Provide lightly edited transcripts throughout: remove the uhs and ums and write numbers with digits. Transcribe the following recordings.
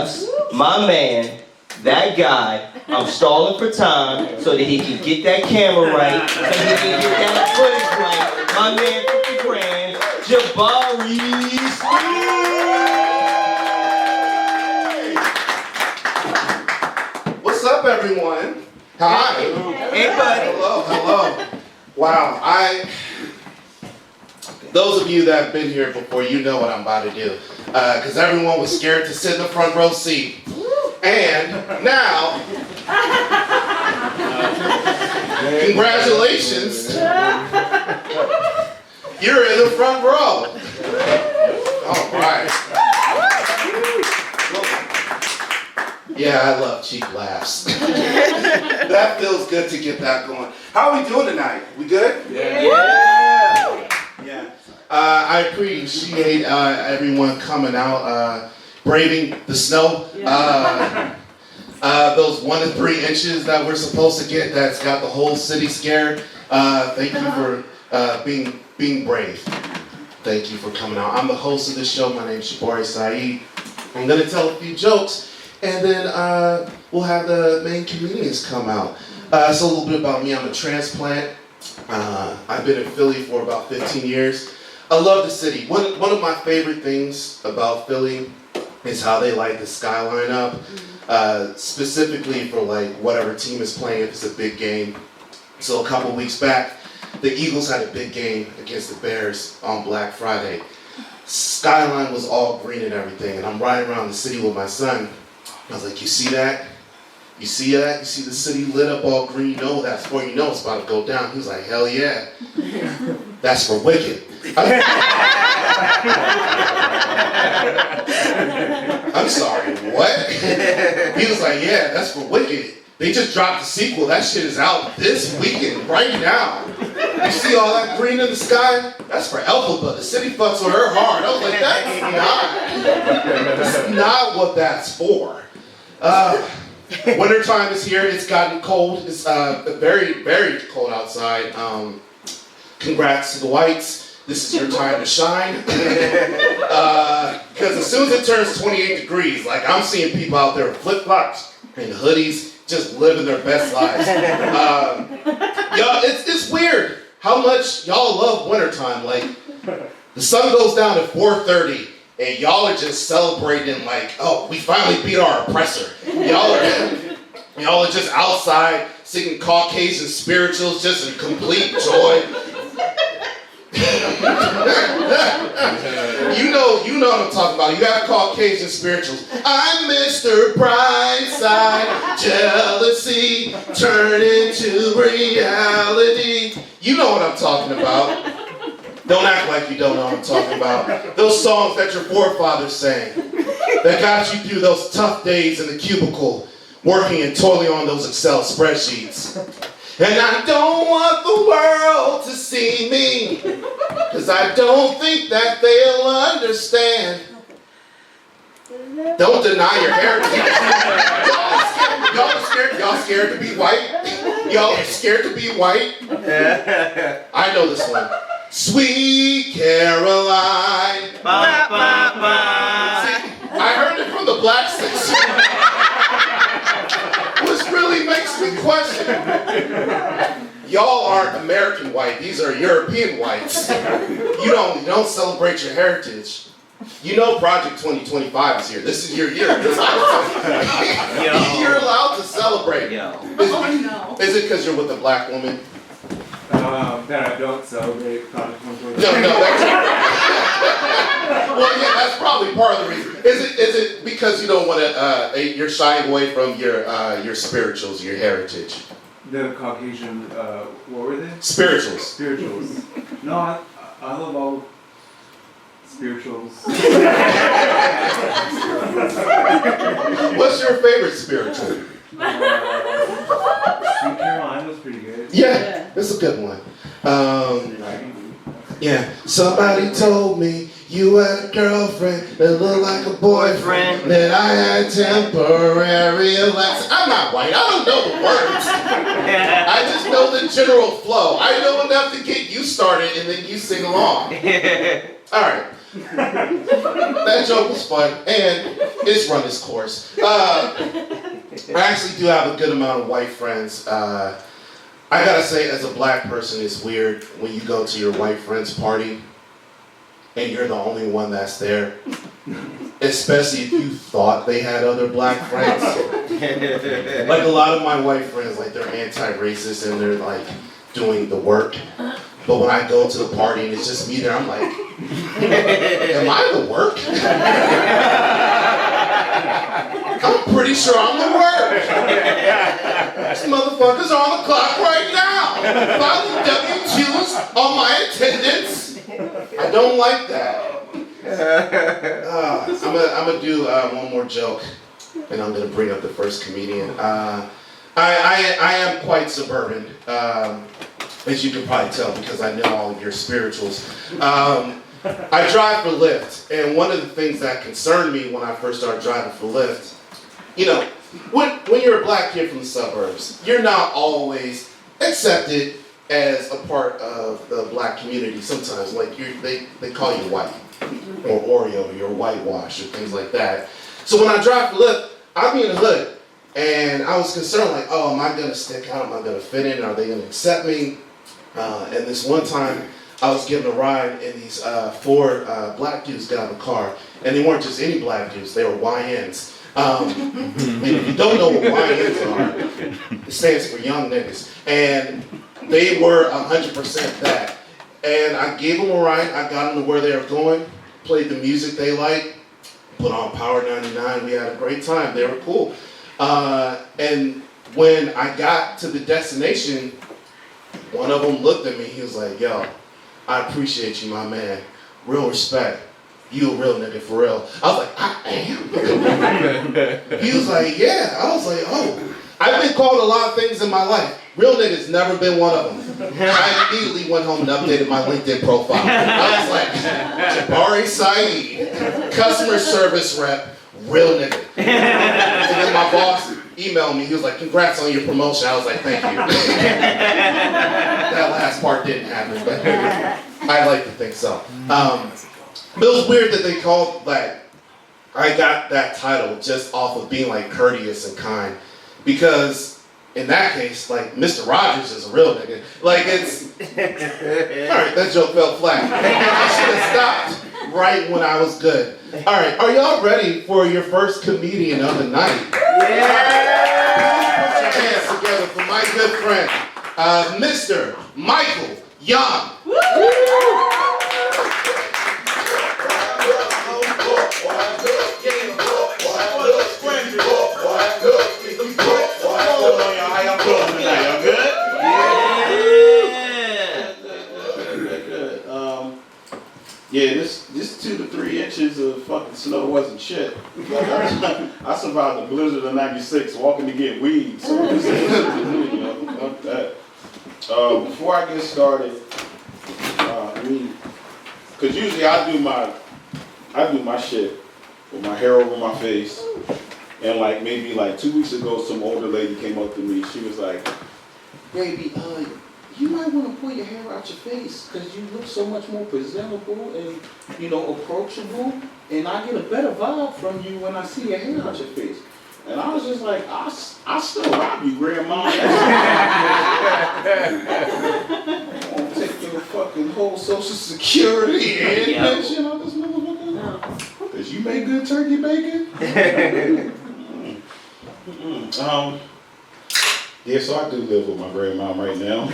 laughs, my man, that guy. I'm stalling for time so that he can get that camera right, so he can get that footage right. My man, 50 grand, Jabari Sneed. What's up, everyone? Hi. Hey, buddy. Hello. Wow, those of you that have been here before, you know what I'm about to do. Because everyone was scared to sit in the front row seat. And now, congratulations, you're in the front row. All right. Yeah, I love cheap laughs. That feels good to get that going. How are we doing tonight? We good? Yeah. I appreciate everyone coming out, braving the snow. Those 1 to 3 inches that we're supposed to get, that's got the whole city scared. Thank you for being brave. Thank you for coming out. I'm the host of this show. My name's Jabari Sneed. I'm gonna tell a few jokes, and then we'll have the main comedians come out. So a little bit about me. I'm a transplant. I've been in Philly for about 15 years. I love the city. One of my favorite things about Philly is how they light the skyline up, specifically for like whatever team is playing if it's a big game. So a couple weeks back, the Eagles had a big game against the Bears on Black Friday. Skyline was all green and everything, and I'm riding around the city with my son. I was like, you see that? You see that? You see the city lit up all green? You know that's for, you know it's about to go down. He was like, hell yeah. That's for Wicked. I'm sorry, what? He was like, yeah, that's for Wicked. They just dropped the sequel. That shit is out this weekend, right now. You see all that green in the sky? That's for Elphaba. The city fucks with her hard. I was like, that's not what that's for. Wintertime is here. It's gotten cold. It's very, very cold outside. Congrats to the whites. This is your time to shine. Because as soon as it turns 28 degrees, like I'm seeing people out there with flip-flops and hoodies, just living their best lives. Y'all, it's weird how much y'all love wintertime. Like, the sun goes down at 4:30, and y'all are just celebrating like, oh, we finally beat our oppressor. Y'all are just outside singing Caucasian spirituals, just in complete joy. You know what I'm talking about. You got Caucasian spirituals. I'm Mr. Brightside, jealousy turned into reality. You know what I'm talking about. Don't act like you don't know what I'm talking about. Those songs that your forefathers sang, that got you through those tough days in the cubicle, working and toiling on those Excel spreadsheets. And I don't want the world to see me, because I don't think that they'll understand. Don't deny your heritage. Y'all scared to be white? Y'all are scared to be white? I know this one. Sweet Caroline. Ba, ba, ba. See, I heard it from the black section. Which really makes me question. Y'all aren't American white, these are European whites. You don't celebrate your heritage. You know Project 2025 is here. This is your year. You're allowed to celebrate. Is it because you're with a black woman? That I don't celebrate Project 2025. No, that's well, yeah, that's probably part of the reason. Is it because you don't want to? You're shying away from your spirituals, your heritage. The Caucasian, what were they? Spirituals. Spirituals. No, I love all spirituals. What's your favorite spiritual? Sweet Caroline was pretty good. Yeah, that's a good one. Yeah. Somebody told me you had a girlfriend that looked like a boyfriend, that I had temporary elections. I'm not white. I don't know the words. I just know the general flow. I know enough to get you started, and then you sing along. All right. That joke was fun, and it's run its course. I actually do have a good amount of white friends. I gotta say, as a black person, it's weird when you go to your white friend's party and you're the only one that's there. Especially if you thought they had other black friends. Like a lot of my white friends, like they're anti-racist and they're like doing the work. But when I go to the party and it's just me there, I'm like, am I the work? I'm pretty sure I'm the work. These motherfuckers are on the clock right now. Filing W-2s on my attendance. I don't like that. I'm gonna do one more joke, and I'm gonna bring up the first comedian. I am quite suburban, as you can probably tell because I know all of your spirituals. I drive for Lyft, and one of the things that concerned me when I first started driving for Lyft, you know, when you're a black kid from the suburbs, you're not always accepted as a part of the black community. Sometimes, like they call you white, or Oreo, or you're whitewashed, or things like that. So when I drive for Lyft, I'll be in the hood, and I was concerned, like, oh, am I gonna stick out? Am I gonna fit in? Are they gonna accept me? And this one time, I was given a ride, and these four black dudes got out of the car, and they weren't just any black dudes; they were YNs. And if you don't know what YNs are, it stands for young niggas, and they were 100% that. And I gave them a ride. I got them to where they were going, played the music they liked, put on Power 99. We had a great time. They were cool. And when I got to the destination, one of them looked at me. He was like, yo, I appreciate you, my man. Real respect. You a real nigga for real. I was like, I am. He was like, yeah. I was like, oh. I've been called a lot of things in my life. Real nigga's never been one of them. I immediately went home and updated my LinkedIn profile. I was like, Jabari Sneed, customer service rep, real nigga. And then my boss emailed me. He was like, congrats on your promotion. I was like, thank you. That last part didn't happen, but I like to think so. But it was weird that they called, like, I got that title just off of being like courteous and kind. Because in that case, like, Mr. Rogers is a real nigga. Like, it's, all right, that joke fell flat. I should have stopped right when I was good. All right, are y'all ready for your first comedian of the night? Yeah! Put your hands together for my good friend, Mr. Michael Young. Yeah, this 2 to 3 inches of fucking snow wasn't shit. Like, I survived the blizzard of '96 walking to get weed. So this is, you know, fuck that. Before I get started, because usually I do my shit with my hair over my face, and like maybe like 2 weeks ago, some older lady came up to me. She was like, "Baby, you might want to pull your hair out your face because you look so much more presentable and, you know, approachable. And I get a better vibe from you when I see your hair out your face." And I was just like, I still rob you, Grandma. I won't take your fucking whole Social Security and pension on this motherfucker. Because you make good turkey bacon. Yeah, so I do live with my grandmom right now.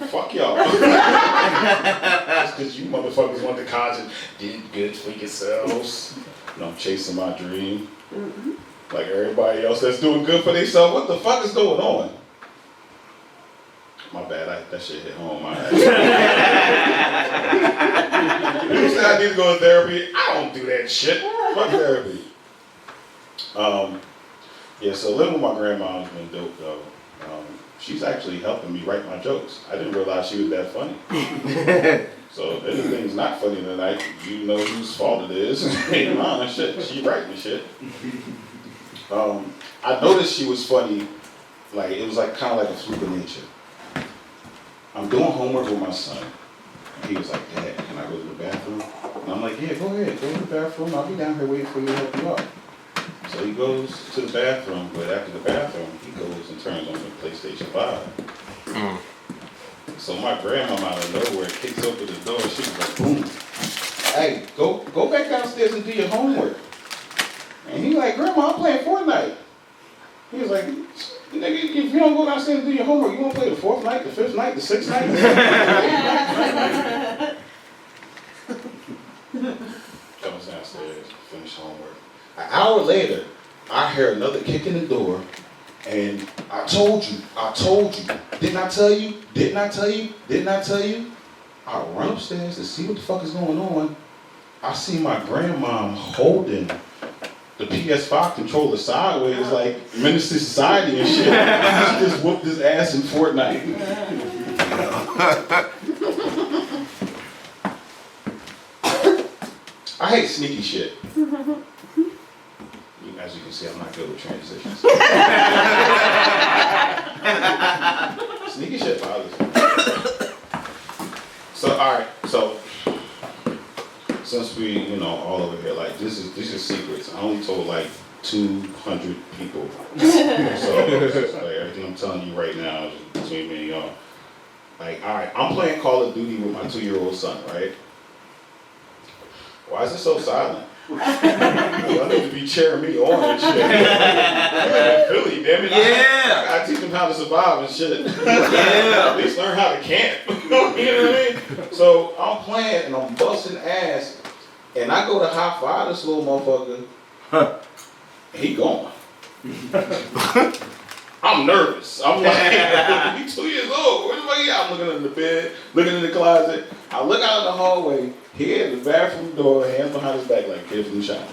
Fuck y'all. Just because you motherfuckers went to college and did good for yourselves. You know, I'm chasing my dream. Mm-hmm. Like everybody else that's doing good for themselves. What the fuck is going on? My bad, that shit hit home. You say I need to go to therapy? I don't do that shit. Fuck therapy. Yeah, so living with my grandma has been dope, though. She's actually helping me write my jokes. I didn't realize she was that funny. So if anything's not funny tonight, you know whose fault it is. Ain't mine and shit. She writing shit. I noticed she was funny. Like, it was like kind of like a fluke of nature. I'm doing homework with my son. And he was like, "Dad, can I go go to the bathroom? And I'm like, yeah, go ahead, go to the bathroom. I'll be down here waiting for you to help you out. So he goes to the bathroom, but after the bathroom, he goes and turns on the PlayStation 5. So my grandma out of nowhere kicks open the door. She was like, boom. Hey, go back downstairs and do your homework. And he like, Grandma, I'm playing Fortnite. He was like, nigga, if you don't go downstairs and do your homework, you won't play the 4th night, the 5th night, the 6th night? Comes downstairs, finish homework. An hour later, I hear another kick in the door, and I told you. Didn't I tell you? I run upstairs to see what the fuck is going on. I see my grandma holding the PS5 controller sideways like Menace to Society and shit. She just whooped his ass in Fortnite. I hate sneaky shit. As you can see, I'm not good with transitions. Sneaky shit bothers me. So, alright, so since we, all over here, like these are secrets. I only told like 200 people. So it's like everything I'm telling you right now is between me and y'all. Like, alright, I'm playing Call of Duty with my 2-year-old son, right? Why is it so silent? Y'all need to be cheering me on and shit. I'm in Philly, damn it. Yeah. I teach them how to survive and shit. Yeah. At least learn how to camp. You know what I mean? So I'm playing and I'm busting ass, and I go to high five this little motherfucker. He gone. I'm nervous. I'm like, he's 2 years old. Where the fuck he at? I'm looking in the bed, looking in the closet. I look out in the hallway. He at the bathroom door, hands behind his back like kid from the shower.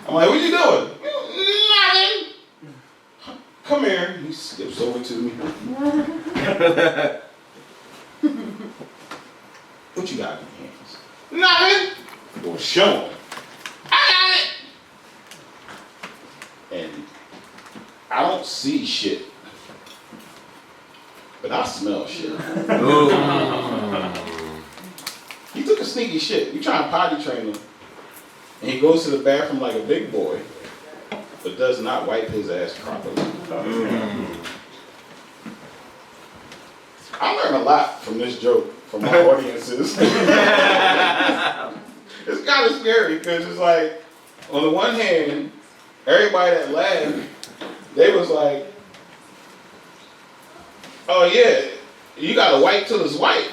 I'm like, what you doing? Nothing. Come here. He skips over to me. What you got in your hands? Nothing. Well, show him. I got it. And I don't see shit, but I smell shit. He took a sneaky shit. We trying to potty train him, and he goes to the bathroom like a big boy, but does not wipe his ass properly. I learned a lot from this joke from my audiences. It's kind of scary because it's like, on the one hand, everybody that laughed, they was like, oh yeah, you gotta wipe till it's white.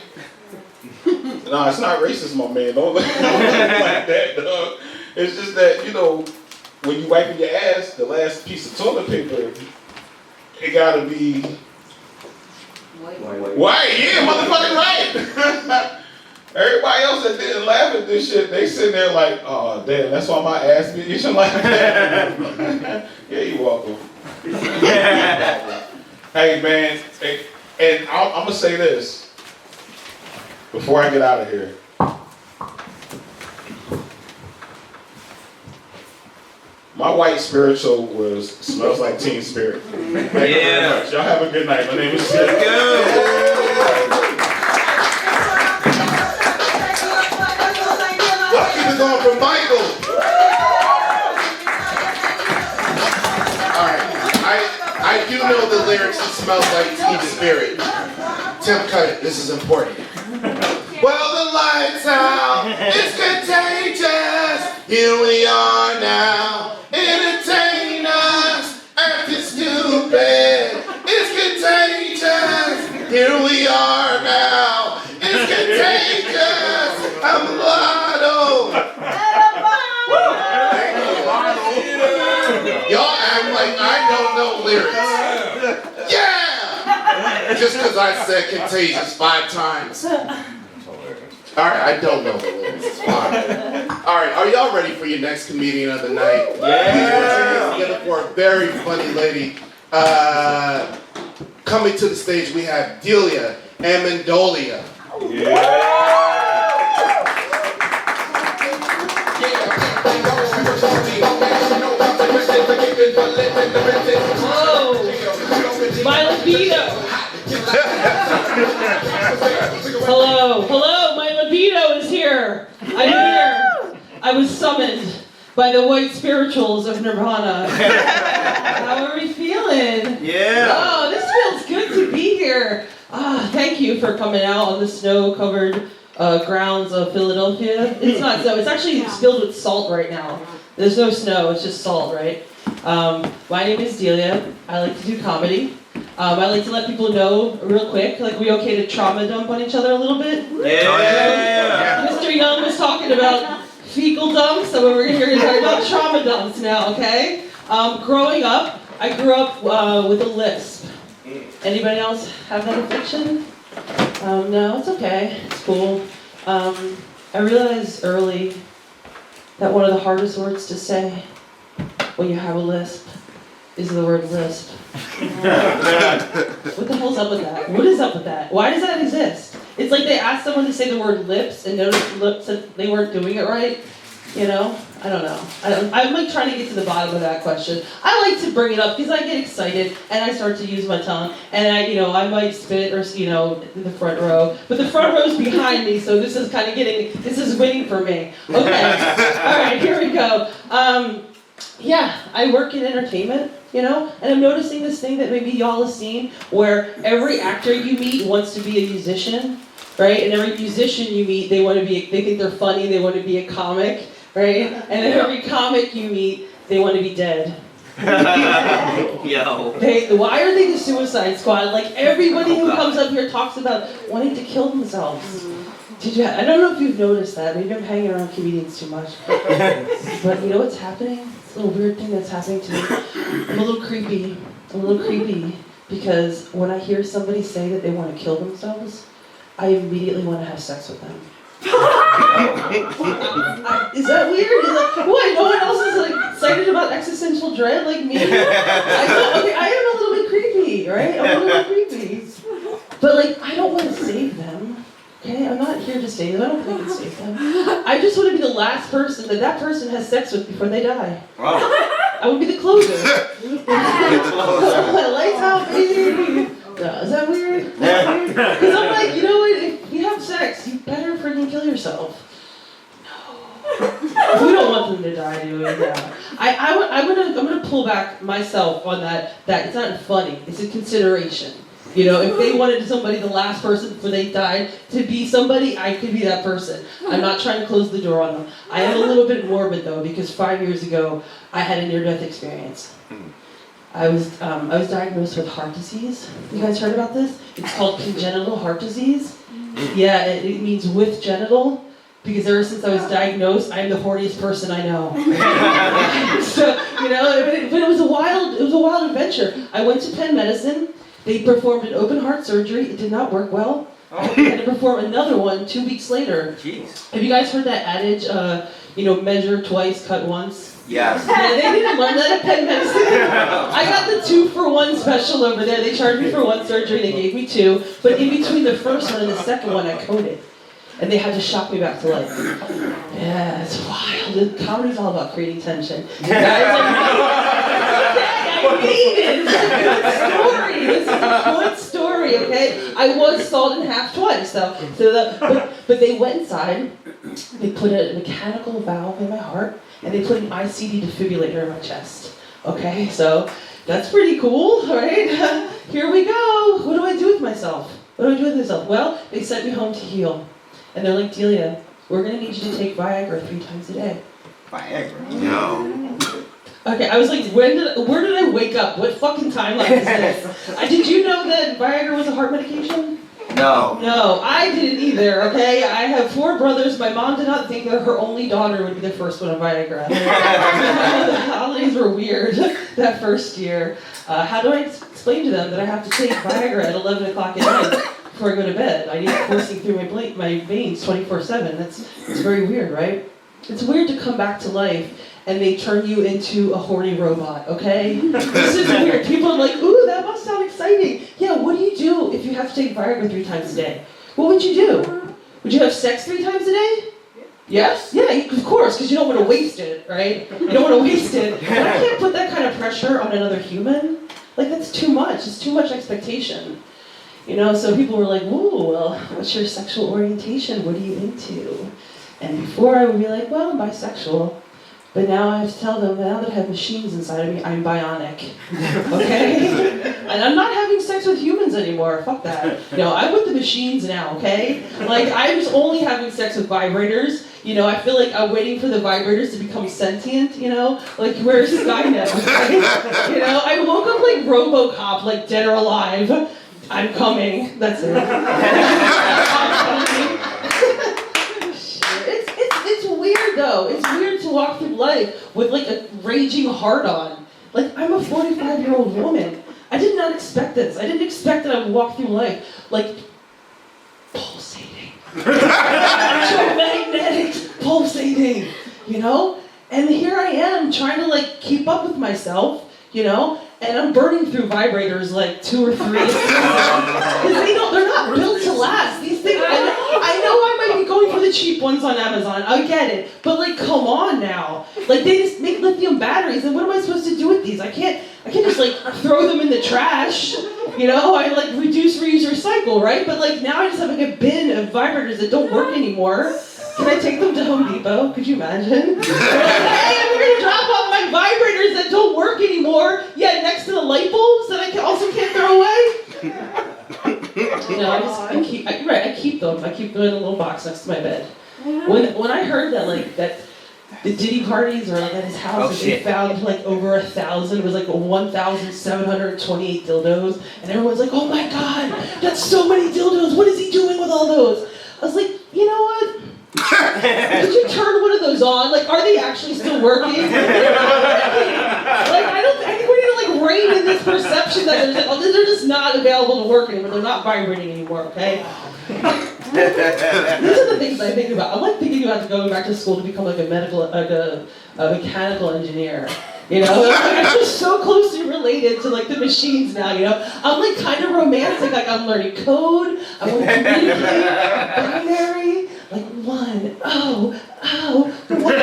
No, it's not racist, my man. Don't look like that, dog. It's just that, when you wiping your ass, the last piece of toilet paper, it gotta be white. Yeah, motherfucking right. Everybody else that didn't laugh at this shit, they sitting there like, oh damn, that's why my ass be itching like that. Yeah, you welcome. Hey man, and I'm gonna say this before I get out of here. My white spiritual was Smells Like Teen Spirit. Thank you very much. Y'all have a good night. My name is Sid. Let's keep it going for Michael. All right, I do know the lyrics. It smells like Teen Spirit. Tim, cut it. This is important. Well, the lights out. It's contagious. Here we are now. Entertain us. Earth is stupid. It's contagious. Here we are now. It's contagious. I'm mulatto. Y'all act like I don't know lyrics. Yeah! Just because I said contagious 5 times. Alright, I don't know the lyrics. It's fine. Alright, are y'all ready for your next comedian of the night? Yeah! Together for a very funny lady. Coming to the stage, we have Delia Amendolia. My libido. Hello, my libido is by the white spirituals of Nirvana. How are we feeling? Yeah. Oh, this feels good to be here. Thank you for coming out on the snow-covered grounds of Philadelphia. It's not so. It's actually filled with salt right now. There's no snow. It's just salt, right? My name is Delia. I like to do comedy. I like to let people know real quick, like, we okay to trauma dump on each other a little bit? Yeah. Mr. Young was talking about fecal dumps, so we're here to talk about trauma dumps now, okay? Growing up, I grew up with a lisp. Anybody else have that affliction? No, it's okay. It's cool. I realized early that one of the hardest words to say when you have a lisp is the word lisp. What the hell's up with that? What is up with that? Why does that exist? It's like they asked someone to say the word lips and noticed lips that they weren't doing it right. You know? I don't know. I'm like trying to get to the bottom of that question. I like to bring it up because I get excited and I start to use my tongue and I might spit or, in the front row. But the front row's behind me, so this is kind of this is winning for me. Okay. All right, here we go. I work in entertainment, and I'm noticing this thing that maybe y'all have seen where every actor you meet wants to be a musician, right? And every musician you meet, they think they're funny, they want to be a comic, right? And then every comic you meet, they want to be dead. Yo. Why are they the Suicide Squad? Like, everybody who comes up here talks about wanting to kill themselves. I don't know if you've noticed that. Maybe I'm hanging around comedians too much. But you know what's happening? It's a little weird thing that's happening to me. I'm a little creepy because when I hear somebody say that they want to kill themselves, I immediately want to have sex with them. Is that weird? What? No one else is excited about existential dread like me? I am a little bit creepy, right? I'm a little creepy. But I don't want to save them. Okay, I'm not here to save them. I don't think I can save them. I just want to be the last person that person has sex with before they die. Wow. I would be the closer. Lights out, baby. Is that weird? Because I'm like, you know what? If you have sex, you better freaking kill yourself. No. We don't want them to die, do we? Yeah. I'm gonna pull back myself on that. That it's not funny. It's a consideration. If they wanted somebody, the last person before they died, to be somebody, I could be that person. I'm not trying to close the door on them. I am a little bit morbid though, because 5 years ago, I had a near-death experience. I was diagnosed with heart disease. You guys heard about this? It's called congenital heart disease. Yeah, it means with genital, because ever since I was diagnosed, I'm the horniest person I know. So, but it was a wild adventure. I went to Penn Medicine. They performed an open heart surgery. It did not work well. I had to perform another one 2 weeks later. Jeez. Have you guys heard that adage, measure twice, cut once? Yes. Yeah, they didn't learn that at Penn Medicine. I got the 2-for-1 special over there. They charged me for one surgery. They gave me 2. But in between the first one and the second one, I coded. And they had to shock me back to life. Yeah, it's wild. Comedy's all about creating tension. I need it. This is a good story, okay? I was sawed in half twice, though. But they went inside, they put a mechanical valve in my heart, and they put an ICD defibrillator in my chest. Okay, so that's pretty cool, right? Here we go. What do I do with myself? Well, they sent me home to heal. And they're like, Delia, we're going to need you to take Viagra 3 times a day. Viagra? No. Okay, I was like, where did I wake up? What fucking timeline is this? Did you know that Viagra was a heart medication? No. No, I didn't either, okay? I have 4 brothers. My mom did not think that her only daughter would be the first one on Viagra. The holidays were weird that first year. How do I explain to them that I have to take Viagra at 11 o'clock at night before I go to bed? I need it coursing through my veins 24/7. It's very weird, right? It's weird to come back to life and they turn you into a horny robot, okay? This is weird. People are like, ooh, that must sound exciting. Yeah, what do you do if you have to take Viagra 3 times a day? What would you do? Would you have sex 3 times a day? Yes? Yeah, of course, because you don't want to waste it, right? You don't want to waste it. But I can't put that kind of pressure on another human. That's too much. It's too much expectation. So people were like, ooh, well, what's your sexual orientation? What are you into? And before I would be like, well, I'm bisexual. But now I have to tell them, now that I have machines inside of me, I'm bionic. Okay? And I'm not having sex with humans anymore. Fuck that. No, I'm with the machines now, okay? Like, I was only having sex with vibrators. You know, I feel like I'm waiting for the vibrators to become sentient, you know? Like, where's Skynet? Okay? You know, I woke up like RoboCop, like dead or alive. I'm coming. That's it. It's weird though. It's weird to walk through life with like a raging heart on. Like, I'm a 45-year-old woman. I did not expect this. I didn't expect that I would walk through life like pulsating. Electromagnetic pulsating, you know? And here I am trying to like keep up with myself, you know? And I'm burning through vibrators like 2 or 3. Because they're not built to last. These things, I know I might be going for the cheap ones on Amazon. I get it. But like, come on now. Like, they just make lithium batteries, and what am I supposed to do with these? I can't just like throw them in the trash. You know, I like reduce, reuse, recycle, right? But like now I just have like a bin of vibrators that don't work anymore. Can I take them to Home Depot? Could you imagine? They're like, hey, I'm here to drop off my vibrators that don't work anymore. Yeah, next to the light bulbs that I also can't throw away. You know, I keep them. I keep them in a little box next to my bed. When I heard that the Diddy parties or like at his house, they found like over 1,000. It was like 1,728 dildos, and everyone's like, "Oh my God, that's so many dildos! What is he doing with all those?" I was like, you know what? Did you turn one of those on? Like, are they actually still working? Like, I think we need to like rein in this perception that they're just not available to work anymore. They're not vibrating anymore. Okay. These are the things I think about. I'm like thinking about going back to school to become like a mechanical engineer. You know, I'm just so closely related to like the machines now. You know, I'm like kind of romantic. Like, I'm learning code. I want to communicate. Binary. Like 1, oh, 1,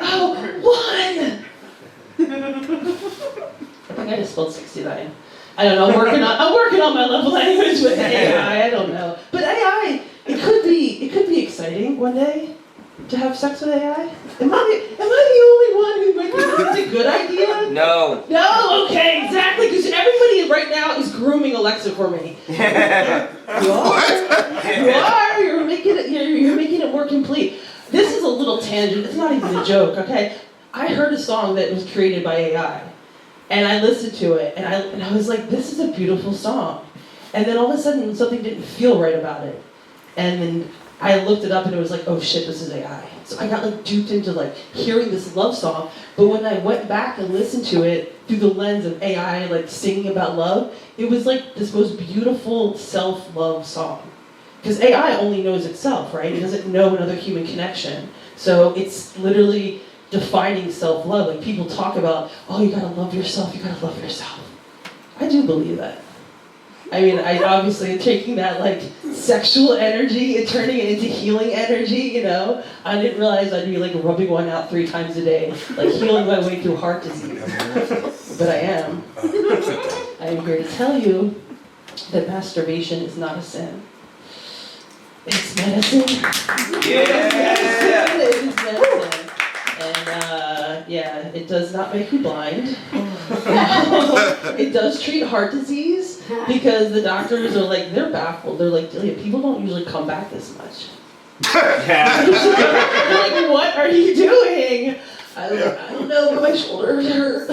oh, 1. I think I just spelled 69. I don't know. I'm working on my level language with AI. I don't know. But AI, it could be exciting one day to have sex with AI. Am I the only one who might think it's a good idea? No. No. Okay. Exactly. Because everybody right now is grooming Alexa for me. You are. You are. You're making it more complete. This is a little tangent. It's not even a joke. Okay. I heard a song that was created by AI. And I listened to it, and I was like, this is a beautiful song. And then all of a sudden, something didn't feel right about it. And then I looked it up, and it was like, oh shit, this is AI. So I got like duped into like hearing this love song. But when I went back and listened to it through the lens of AI, like singing about love, it was like this most beautiful self-love song. Because AI only knows itself, right? It doesn't know another human connection. So it's literally defining self-love. Like, people talk about, oh, you gotta love yourself, you gotta love yourself. I do believe that. I mean, I obviously am taking that like sexual energy and turning it into healing energy, you know? I didn't realize I'd be like rubbing one out 3 times a day, like healing my way through heart disease. But I am. I am here to tell you that masturbation is not a sin. It's medicine. Yeah. It is medicine. And yeah, it does not make you blind. It does treat heart disease, because the doctors are like, they're baffled. They're like, Delia, people don't usually come back this much. They're like, what are you doing? I don't know, but my shoulders hurt.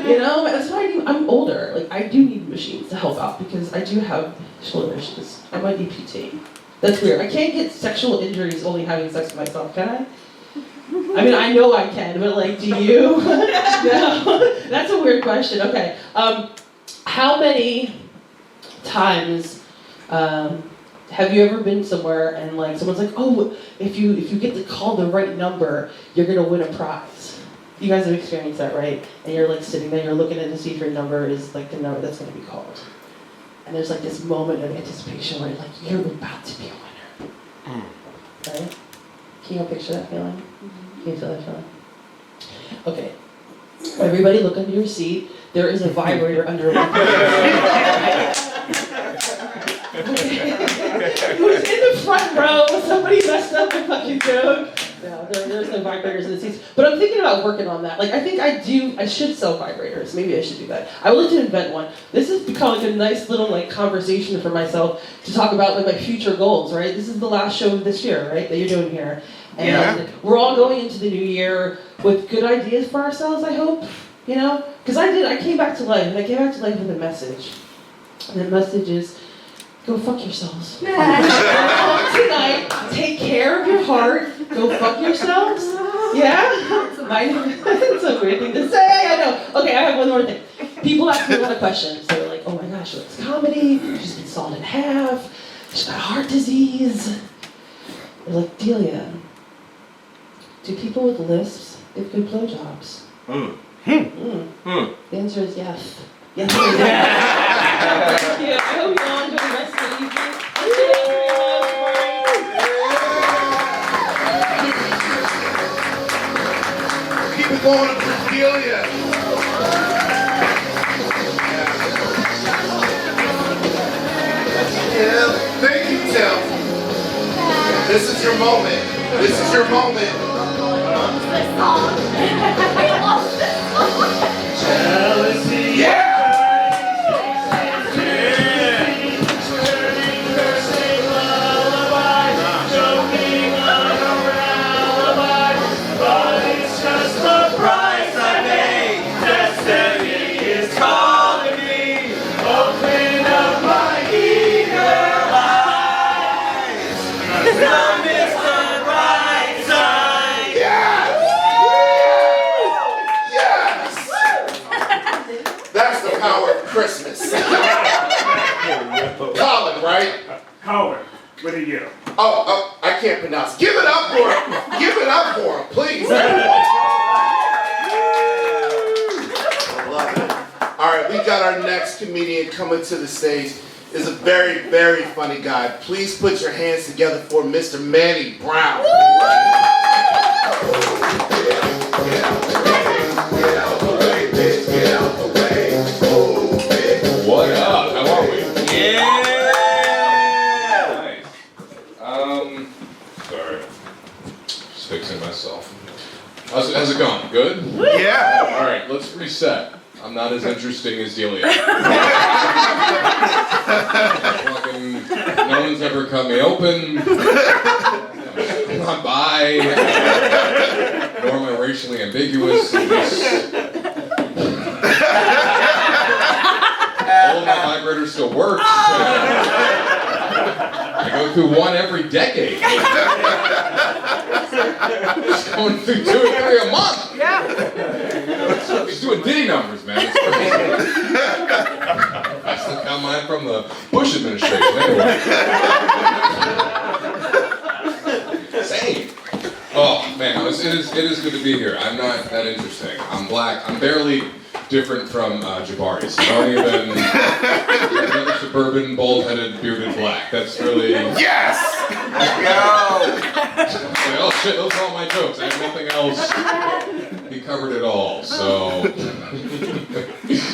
You know, that's why I'm older. Like, I do need machines to help out, because I do have shoulder issues. I might need PT. That's weird. I can't get sexual injuries only having sex with myself, can I? I mean, I know I can, but like, do you? No, that's a weird question. Okay, how many times have you ever been somewhere and like someone's like, oh, if you get to call the right number, you're gonna win a prize? You guys have experienced that, right? And you're like sitting there, you're looking at to see if your number is like the number that's gonna be called, and there's like this moment of anticipation where like you're about to be a winner, right? Can you picture that feeling? Can you feel that feeling? Okay. Everybody look under your seat. There is a vibrator under your seat. Who's in the front row? Somebody messed up the fucking joke. Yeah, there's no vibrators in the seats. But I'm thinking about working on that. Like, I think I should sell vibrators. Maybe I should do that. I would like to invent one. This has become like a nice little like conversation for myself to talk about like my future goals, right? This is the last show of this year, right, that you're doing here. And we're all going into the new year with good ideas for ourselves, I hope. You know? Because I came back to life, and I came back to life with a message. And the message is, go fuck yourselves. Tonight, take care of your heart. Go fuck yourselves. Yeah? It's a weird thing to say, I know. Okay, I have one more thing. People ask me a lot of questions. They're like, oh my gosh, she likes comedy. She's been sawed in half. She's got heart disease. They're like, Delia, do people with lisps give good blowjobs? The answer is yes. Yes, it is. Yeah, I hope you all enjoy the rest of the evening. Keep it going up to Delia. Thank you, Tim. This is your moment. This is your moment. Jealousy. Yeah! That's the power of Christmas. Colin, right? Howard, what are you? Oh, I can't pronounce. Give it up for him. Give it up for him, please. All right, we got our next comedian coming to the stage. Is a very, very funny guy. Please put your hands together for Mr. Manny Brown. What up? How are we? Yeah! Nice. Sorry. Just fixing myself. How's it going? Good? Yeah. Alright, let's reset. I'm not as interesting as Delia. Fucking, no one's ever cut me open. I'm not bi. Nor am I racially ambiguous. All of my vibrators still work. I go through one every decade. Just going through 2 or 3 a month. Yeah. He's doing Diddy numbers, man. It's crazy. I still got mine from the Bush administration, anyway. Same. Oh man, it is good to be here. I'm not that interesting. I'm black. I'm barely different from Jabari. So don't even another suburban, bald-headed, bearded black. That's really Yes. oh shit, those are all my jokes. I have nothing else. He covered it all. So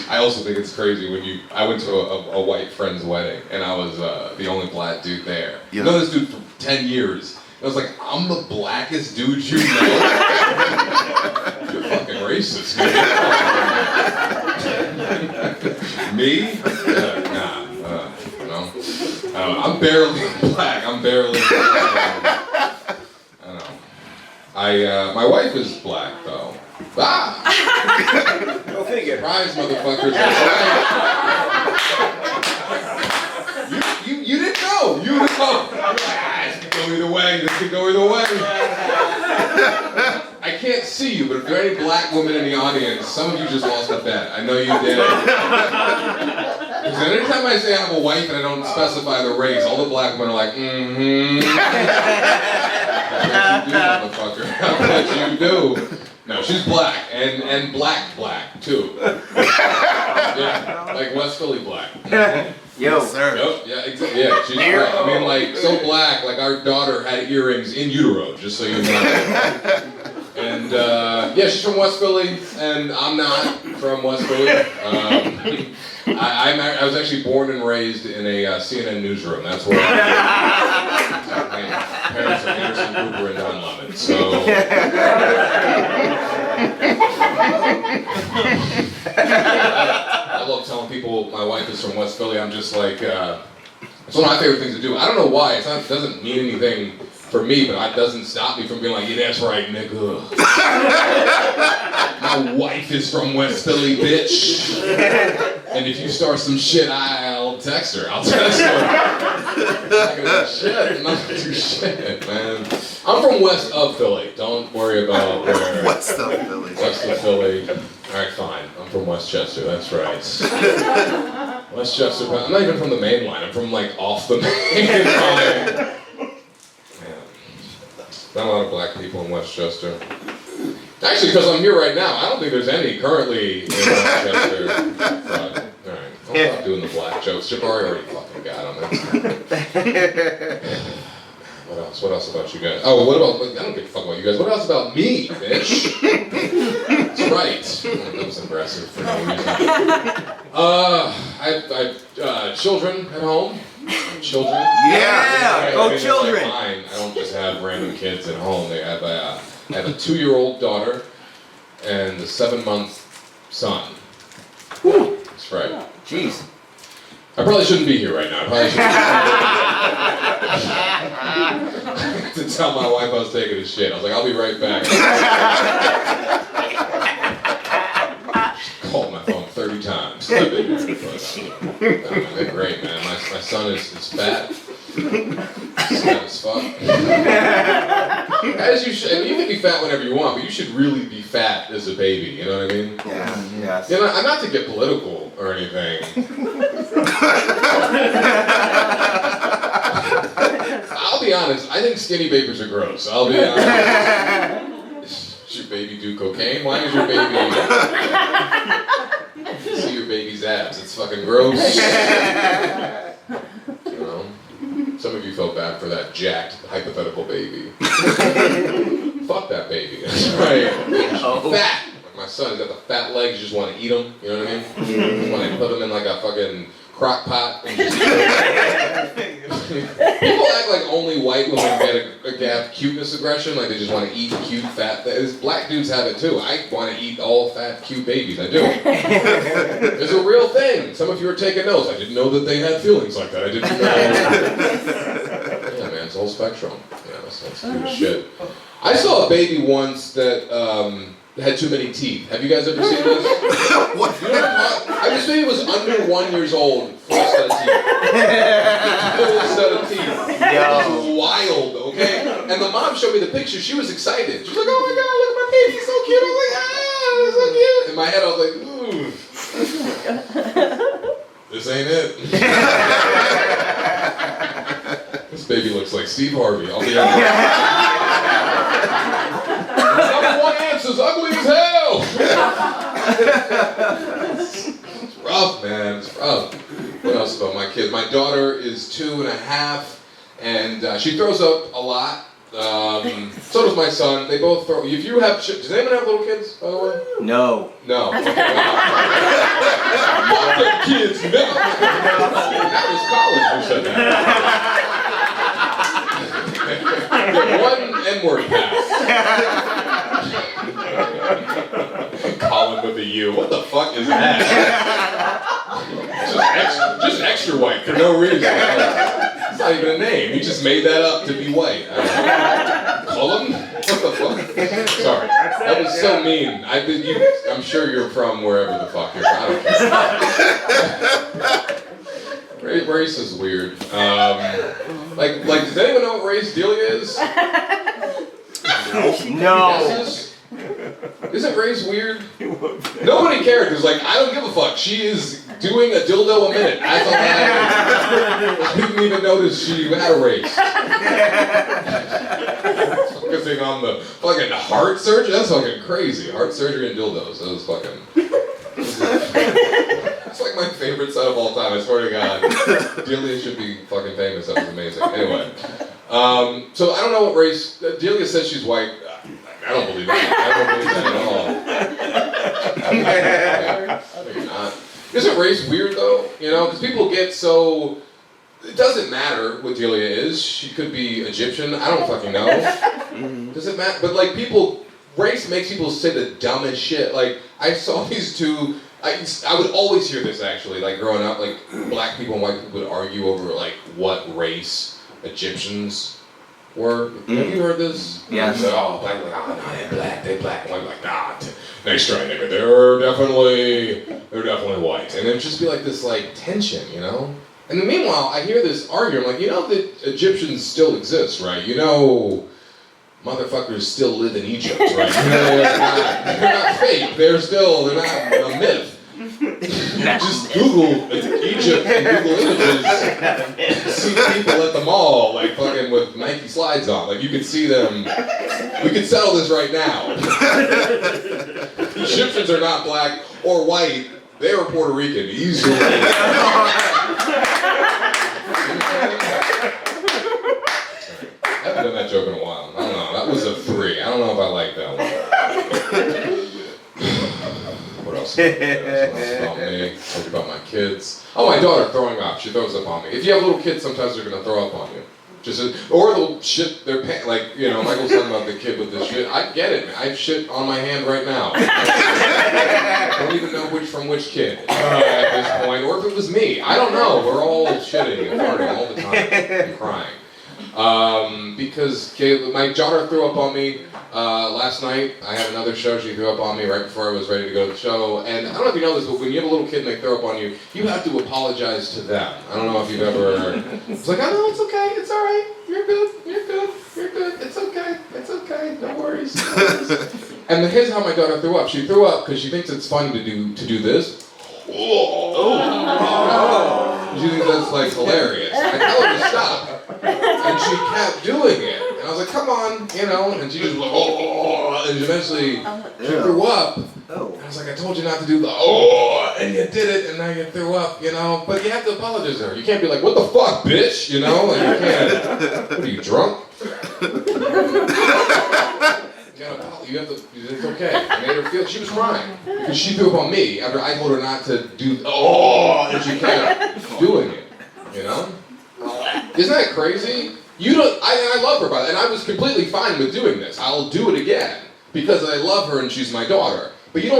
I also think it's crazy when I went to a white friend's wedding and I was the only black dude there. Yeah. I know this dude for 10 years. I was like, I'm the blackest dude you know. You're fucking racist, man. Me? Nah. No. I'm barely black. I'm barely. I don't know. My wife is black though. Ah! Go figure. Surprise, motherfuckers. You didn't know. You didn't know. This could go either way. This could go either way. I can't see you, but if there are any black women in the audience, some of you just lost a bet. I know you did. Because anytime I say I have a wife and I don't specify the race, all the black women are like, mm-hmm. I bet you do, motherfucker. I bet you do. No, she's black, and black too. Yeah, like West Philly black. Yo. Sir. Yep, yeah, exactly. Yeah, she's black. I mean, like, so black, like our daughter had earrings in utero, just so you know. And, yeah, she's from West Philly, and I'm not from West Philly. I was actually born and raised in a CNN newsroom. That's where my parents are Anderson Cooper and Don Lemon. So. I love telling people my wife is from West Philly. I'm just like, it's one of my favorite things to do. I don't know why. It doesn't mean anything for me, but it doesn't stop me from being like, yeah, that's right, nigga. My wife is from West Philly, bitch. And if you start some shit, I'll text her. I'll text her. I'm not gonna do shit. I'm not gonna do shit, man. I'm from west of Philly. Don't worry about where. West of Philly. West of Philly. Alright, fine. I'm from Westchester, that's right. Westchester, I'm not even from the main line. I'm from like off the main line. Man. Not a lot of black people in Westchester. Actually, because I'm here right now, I don't think there's any currently in Westchester. Alright, I'll stop doing the black jokes. Jabari already fucking got them. What else about you guys? Oh, what about, I don't give a fuck about you guys. What else about me, bitch? That's right. That was aggressive for no reason. I've children at home. Children. Yeah, go children. Like mine. I don't just have random kids at home. I have a 2-year-old daughter and a 7-month son. Whew. That's right. Jeez. I probably shouldn't be here right now. I probably shouldn't. To tell my wife I was taking a shit. I was like, I'll be right back. She called my phone 30 times. But, they're great, man. My son is fat. He's fat as fuck. As you should. I mean, you can be fat whenever you want, but you should really be fat as a baby. You know what I mean? Yeah. Yes. You know, not to get political or anything. I'll be honest, I think skinny babies are gross. I'll be honest. Does your baby do cocaine? Why does your baby see your baby's abs? It's fucking gross. You know? Some of you felt bad for that jacked, hypothetical baby. Fuck that baby. That's right. Fat. Like my son, he's got the fat legs, you just want to eat them. You know what I mean? You just want to put them in like a fucking crock pot and just people act like only white women have cuteness aggression, like they just want to eat cute, fat things. Black dudes have it too. I want to eat all fat, cute babies. I do. It's a real thing. Some of you are taking notes. I didn't know that they had feelings like that. I didn't know. Yeah, man, it's a whole spectrum. Yeah, that's cute as shit. I saw a baby once that had too many teeth. Have you guys ever seen this? What? You know, this baby was under 1 year old. Full set of teeth. Full set of teeth. It was wild, okay? And the mom showed me the picture. She was excited. She was like, oh my God, look at my baby, he's so cute. I was like, ah, it's so cute. In my head, I was like, ooh. This ain't it. This baby looks like Steve Harvey. I'll be honest. Number one answer's ugly as hell. It's rough, man. It's rough. What else about my kids? My daughter is 2.5, and she throws up a lot. So does my son. They both throw. If you have, does anyone have little kids, by the way? No. No. Okay. Fuck them kids, no. That was college who said that. Get one N-word pass. Colin with a U. What the fuck is that? Just extra white for no reason. It's not even a name. You just made that up to be white. Cullen? What the fuck? Sorry. That was so mean. I'm sure you're from wherever the fuck you're from. I don't care. Race is weird. Like, does anyone know what race Delia is? No. Guesses? Isn't race weird? Nobody cared, because like, I don't give a fuck. She is doing a dildo a minute. That's all that happens. I didn't even notice she had a race. Focusing on the fucking heart surgery? That's fucking crazy. Heart surgery and dildos. That was fucking... That's like my favorite set of all time, I swear to God. Delia should be fucking famous. That was amazing. Anyway. So I don't know what race... Delia says she's white. I don't believe that. I don't believe that at all. Maybe not. Isn't race weird though? You know, because people get so... it doesn't matter what Delia is. She could be Egyptian. I don't fucking know. Does it matter? But like people, race makes people say the dumbest shit. Like I saw these two. I would always hear this actually. Like growing up, like black people and white people would argue over like what race Egyptians were. Have you heard this? Yes. Like, oh, black, like, oh, no, they're black. And white, like, nah. Nice try, nigga. They're definitely white. And it'd just be like this like tension, you know. And then meanwhile, I hear this argument, like, you know that Egyptians still exist, right? You know, motherfuckers still live in Egypt, right? You know, they're not fake. They're not a myth. Just Google Egypt and Google images. See people at the mall, like fucking with Nike slides on. Like you could see them. We could settle this right now. Egyptians are not black or white. They were Puerto Rican. Easily. I haven't done that joke in a while. I don't know. That was a 3. I don't know if I like that one. What else? What else about me? Talk about my kids. Oh, my daughter throwing up. She throws up on me. If you have little kids, sometimes they're gonna throw up on you. Or they'll shit their pants. Like, you know, Michael's talking about the kid with the shit. I get it, man. I have shit on my hand right now. I don't even know from which kid at this point, or if it was me. I don't know. We're all shitting and farting all the time and crying. Because my daughter threw up on me last night. I had another show. She threw up on me right before I was ready to go to the show. And I don't know if you know this, but when you have a little kid and they throw up on you, you have to apologize to them. I don't know if you've ever... It's like, oh no, it's okay. It's all right. You're good. You're good. You're good. It's okay. It's okay. No worries. No worries. And here's how my daughter threw up. She threw up because she thinks it's fun to do this. Oh. She thinks that's like hilarious. I tell her to stop. And she kept doing it. And I was like, come on, you know, and she just like, oh, and eventually she threw up. And I was like, I told you not to do the and you did it, and now you threw up, you know. But you have to apologize to her. You can't be like, what the fuck, bitch, you know? Like, you can't. What are you, drunk? You have to, it's okay. I made her feel, she was crying. Because she threw up on me after I told her not to do, and she kept doing it, you know? Isn't that crazy? I love her, by that, and I was completely fine with doing this. I'll do it again because I love her and she's my daughter. But you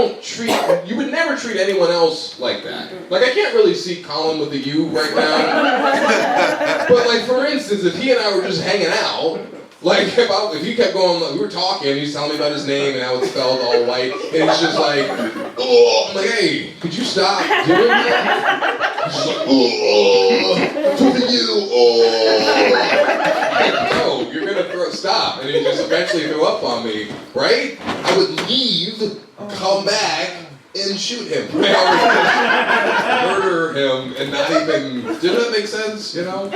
would never treat anyone else like that. Like I can't really see Colin with the U right now. But like for instance, if he and I were just hanging out, like if he kept going, we were talking, he was telling me about his name and how it's spelled all white, and it's just like, oh, I'm like, hey, could you stop doing that? He's just like, to the U, no, you're gonna stop, and he just eventually threw up on me, right? I would leave, come back, and shoot him. Murder him and not even. Did that make sense? You know?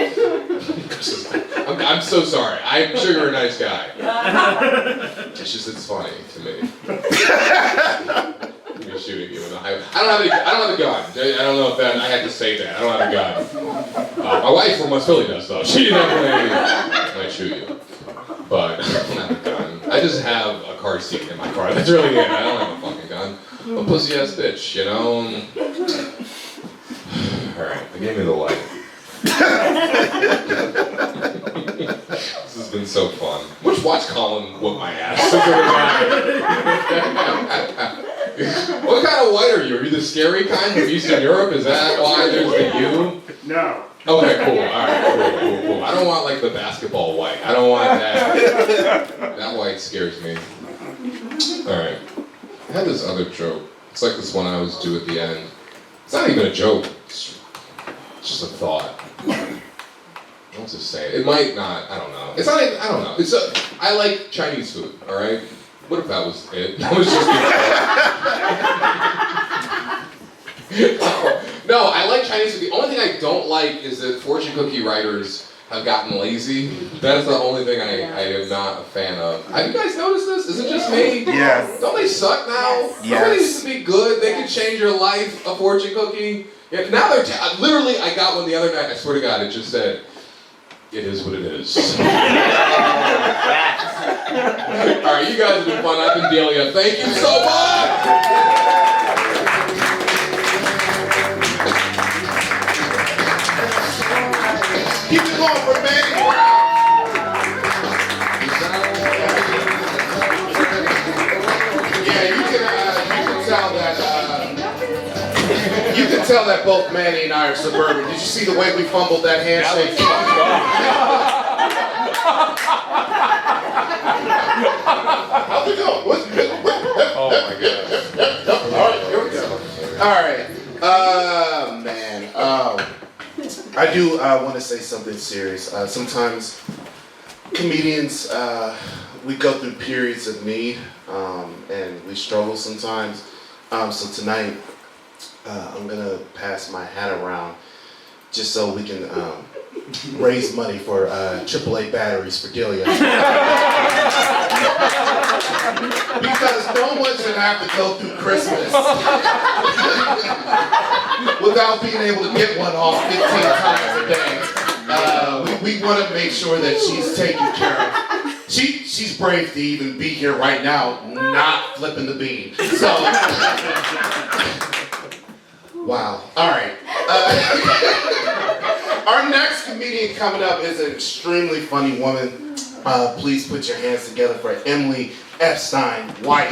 I'm so sorry. I'm sure you're a nice guy. It's just it's funny to me. Me shooting you in the highway. I don't have a gun. I don't know if that. I had to say that. I don't have a gun. My wife from West Philly does though. She definitely might shoot you. But I don't have a gun. I just have a car seat in my car. That's really it. I don't have a fucking gun. A pussy ass bitch, you know? Alright, they gave me the light. This has been so fun. Watch Colin whoop my ass. What kind of white are you? Are you the scary kind from Eastern Europe? Is that why there's the U? No. Okay, cool. Alright, cool. I don't want like the basketball white. I don't want that. That white scares me. Alright. I had this other joke. It's like this one I always do at the end. It's not even a joke. It's just a thought. I'll just say it. It might not. I don't know. It's not even, I don't know. I like Chinese food, alright? What if that was it? That was just No, I like Chinese food. The only thing I don't like is that fortune cookie writers have gotten lazy. That's the only thing I am not a fan of. Have you guys noticed this? Is it just me? Yes. Don't they suck now? Yes. Nobody used to be good. They could change your life, a fortune cookie. Yeah, now they're, literally, I got one the other night, I swear to God, it just said, it is what it is. Alright, you guys have been fun. I've been Delia. Thank you so much! You can tell that both Manny and I are suburban. Did you see the way we fumbled that handshake? How's it going? Oh my God. All right, here we go. All right. Man. I do want to say something serious. Sometimes comedians, we go through periods of need, and we struggle sometimes. So tonight, I'm gonna pass my hat around just so we can raise money for AAA batteries for Delia. Because no one should have to go through Christmas without being able to get one off 15 times a day. We want to make sure that she's taken care of. She's brave to even be here right now, not flipping the bean. So, wow. All right. Our next comedian coming up is an extremely funny woman. Please put your hands together for Emily Epstein White.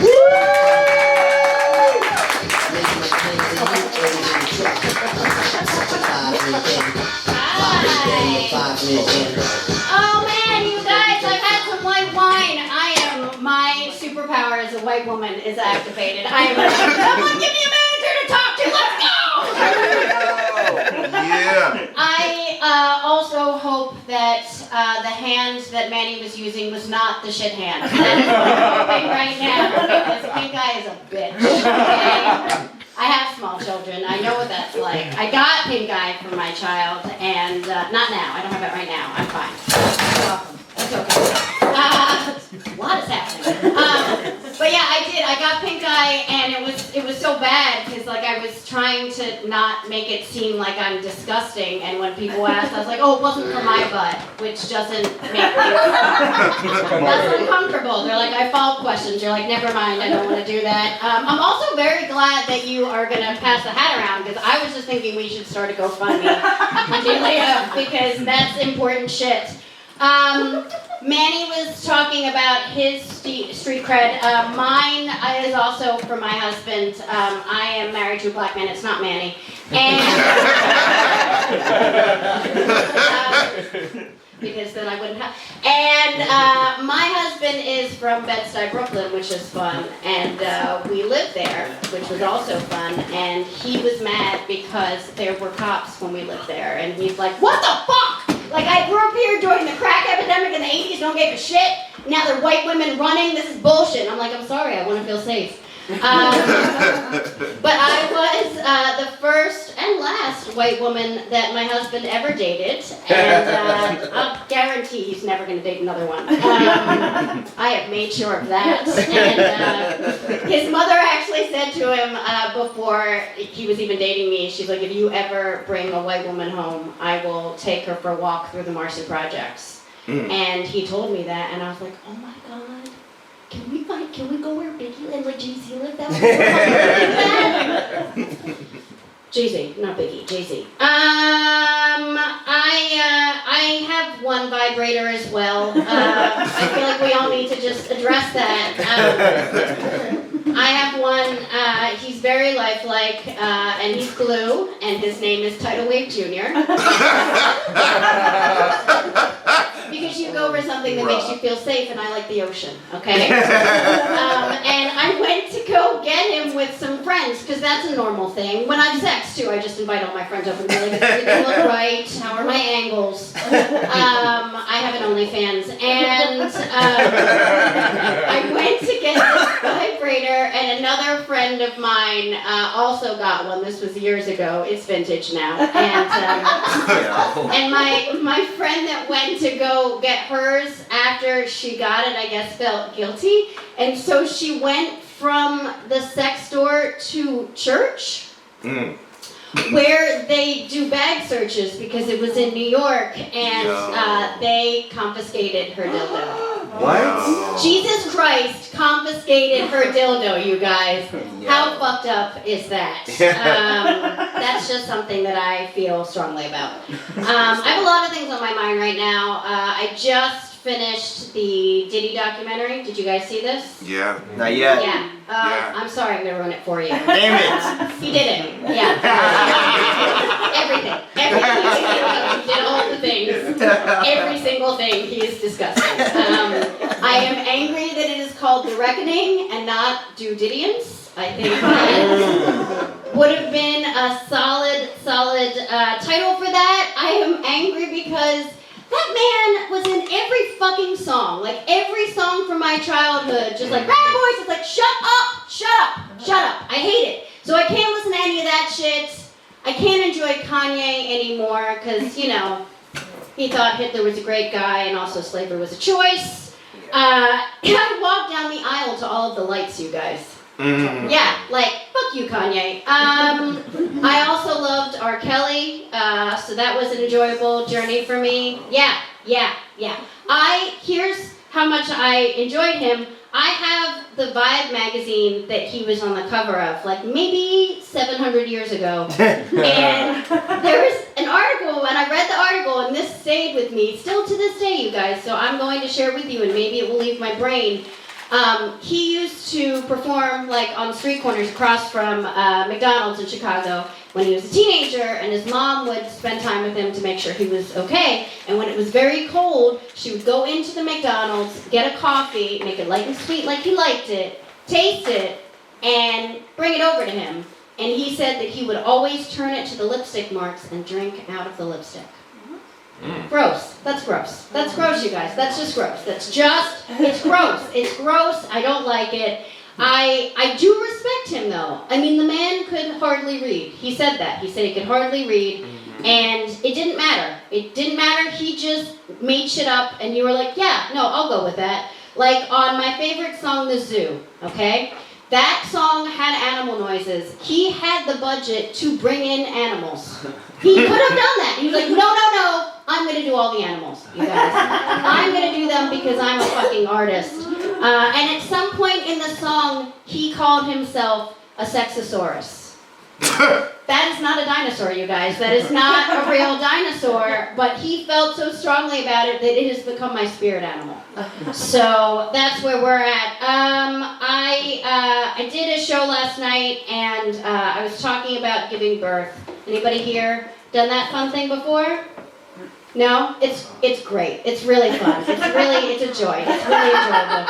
Oh man, you guys, I've had some white wine. My superpower as a white woman is activated. I am like, someone give me a manager to talk to, let's go! Yeah. I also hope that the hand that Manny was using was not the shit hand. That is what I'm hoping right now, because pink eye is a bitch, okay? I have small children. I know what that's like. I got pink eye for my child, and not now. I don't have it right now. I'm fine. You're welcome. It's okay. A lot is happening. But yeah, I did. I got pink eye, and it was so bad because like I was trying to not make it seem like I'm disgusting, and when people asked, I was like, oh, it wasn't for my butt, which doesn't make that's uncomfortable. They're like, I follow up questions. You're like, never mind, I don't want to do that. I'm also very glad that you are gonna pass the hat around because I was just thinking we should start a GoFundMe on Delia because that's important shit. Manny was talking about his street cred. Mine is also for my husband. I am married to a black man. It's not Manny. And because then I wouldn't have. And my husband is from Bed-Stuy, Brooklyn, which is fun. And we lived there, which was also fun. And he was mad because there were cops when we lived there. And he's like, what the fuck? Like, I grew up here during the crack epidemic in the 80s, no one gave a shit. Now they're white women running, this is bullshit. And I'm like, I'm sorry, I want to feel safe. But I was the first and last white woman that my husband ever dated. And I'll guarantee he's never going to date another one. I have made sure of that. And his mother actually said to him before he was even dating me, she's like, if you ever bring a white woman home, I will take her for a walk through the Marcy projects. And he told me that, and I was like, oh my God. Can we go where Biggie and like Jay-Z lived? That was Jay-Z, not Biggie, Jay-Z. I have one vibrator as well. I feel like we all need to just address that. I have one, he's very lifelike, and he's blue, and his name is Tidal Wave Jr. Because you go for something that makes you feel safe, and I like the ocean, okay? And I went to go get him with some friends, because that's a normal thing. When I have sex, too, I just invite all my friends over and be like, does everything look right? How are my angles? I have an OnlyFans. And I went to get this vibrator, and another friend of mine also got one. This was years ago. It's vintage now. And my friend that went to go get hers after she got it, I guess, felt guilty. And so she went from the sex store to church, where they do bag searches because it was in New York, and they confiscated her dildo. What? Jesus Christ confiscated her dildo, you guys. How fucked up is that? That's just something that I feel strongly about. I have a lot of things on my mind right now. I just finished the Diddy documentary. Did you guys see this? Yeah. Not yet. Yeah. Yeah. I'm sorry, I'm gonna ruin it for you. Damn it. He did it. Yeah. Everything. He did all the things. Every single thing. He is disgusting. I am angry that it is called The Reckoning and not Do Didians. I think that would have been a solid title for that. I am angry because that man was in every fucking song. Like every song from my childhood. Just like, Bad Boys. It's like, shut up, shut up, shut up. I hate it. So I can't listen to any of that shit. I can't enjoy Kanye anymore because, you know, he thought Hitler was a great guy and also slavery was a choice. I walked down the aisle to all of the lights, you guys. Yeah, like, fuck you, Kanye. I also loved R. Kelly, so that was an enjoyable journey for me. Yeah. Here's how much I enjoyed him. I have the Vibe magazine that he was on the cover of, like maybe 700 years ago. And there was an article, and I read the article, and this stayed with me, still to this day, you guys, so I'm going to share it with you, and maybe it will leave my brain. He used to perform like on street corners across from McDonald's in Chicago when he was a teenager, and his mom would spend time with him to make sure he was okay. And when it was very cold, she would go into the McDonald's, get a coffee, make it light and sweet like he liked it, taste it, and bring it over to him. And he said that he would always turn it to the lipstick marks and drink out of the lipstick. Gross. That's gross. That's gross, you guys. That's just gross. It's gross. It's gross. I don't like it. I do respect him, though. I mean, the man could hardly read. He said that. He said he could hardly read, and it didn't matter. It didn't matter. He just made shit up, and you were like, yeah, no, I'll go with that. Like, on my favorite song, The Zoo, okay? That song had animal noises. He had the budget to bring in animals. He could have done that. He was like, no, I'm going to do all the animals, you guys. I'm going to do them because I'm a fucking artist. And at some point in the song, he called himself a sexosaurus. That is not a dinosaur, you guys. That is not a real dinosaur, but he felt so strongly about it that it has become my spirit animal. So that's where we're at. I did a show last night, and I was talking about giving birth. Anybody here done that fun thing before? No? It's great. It's really fun. It's a joy. It's really enjoyable.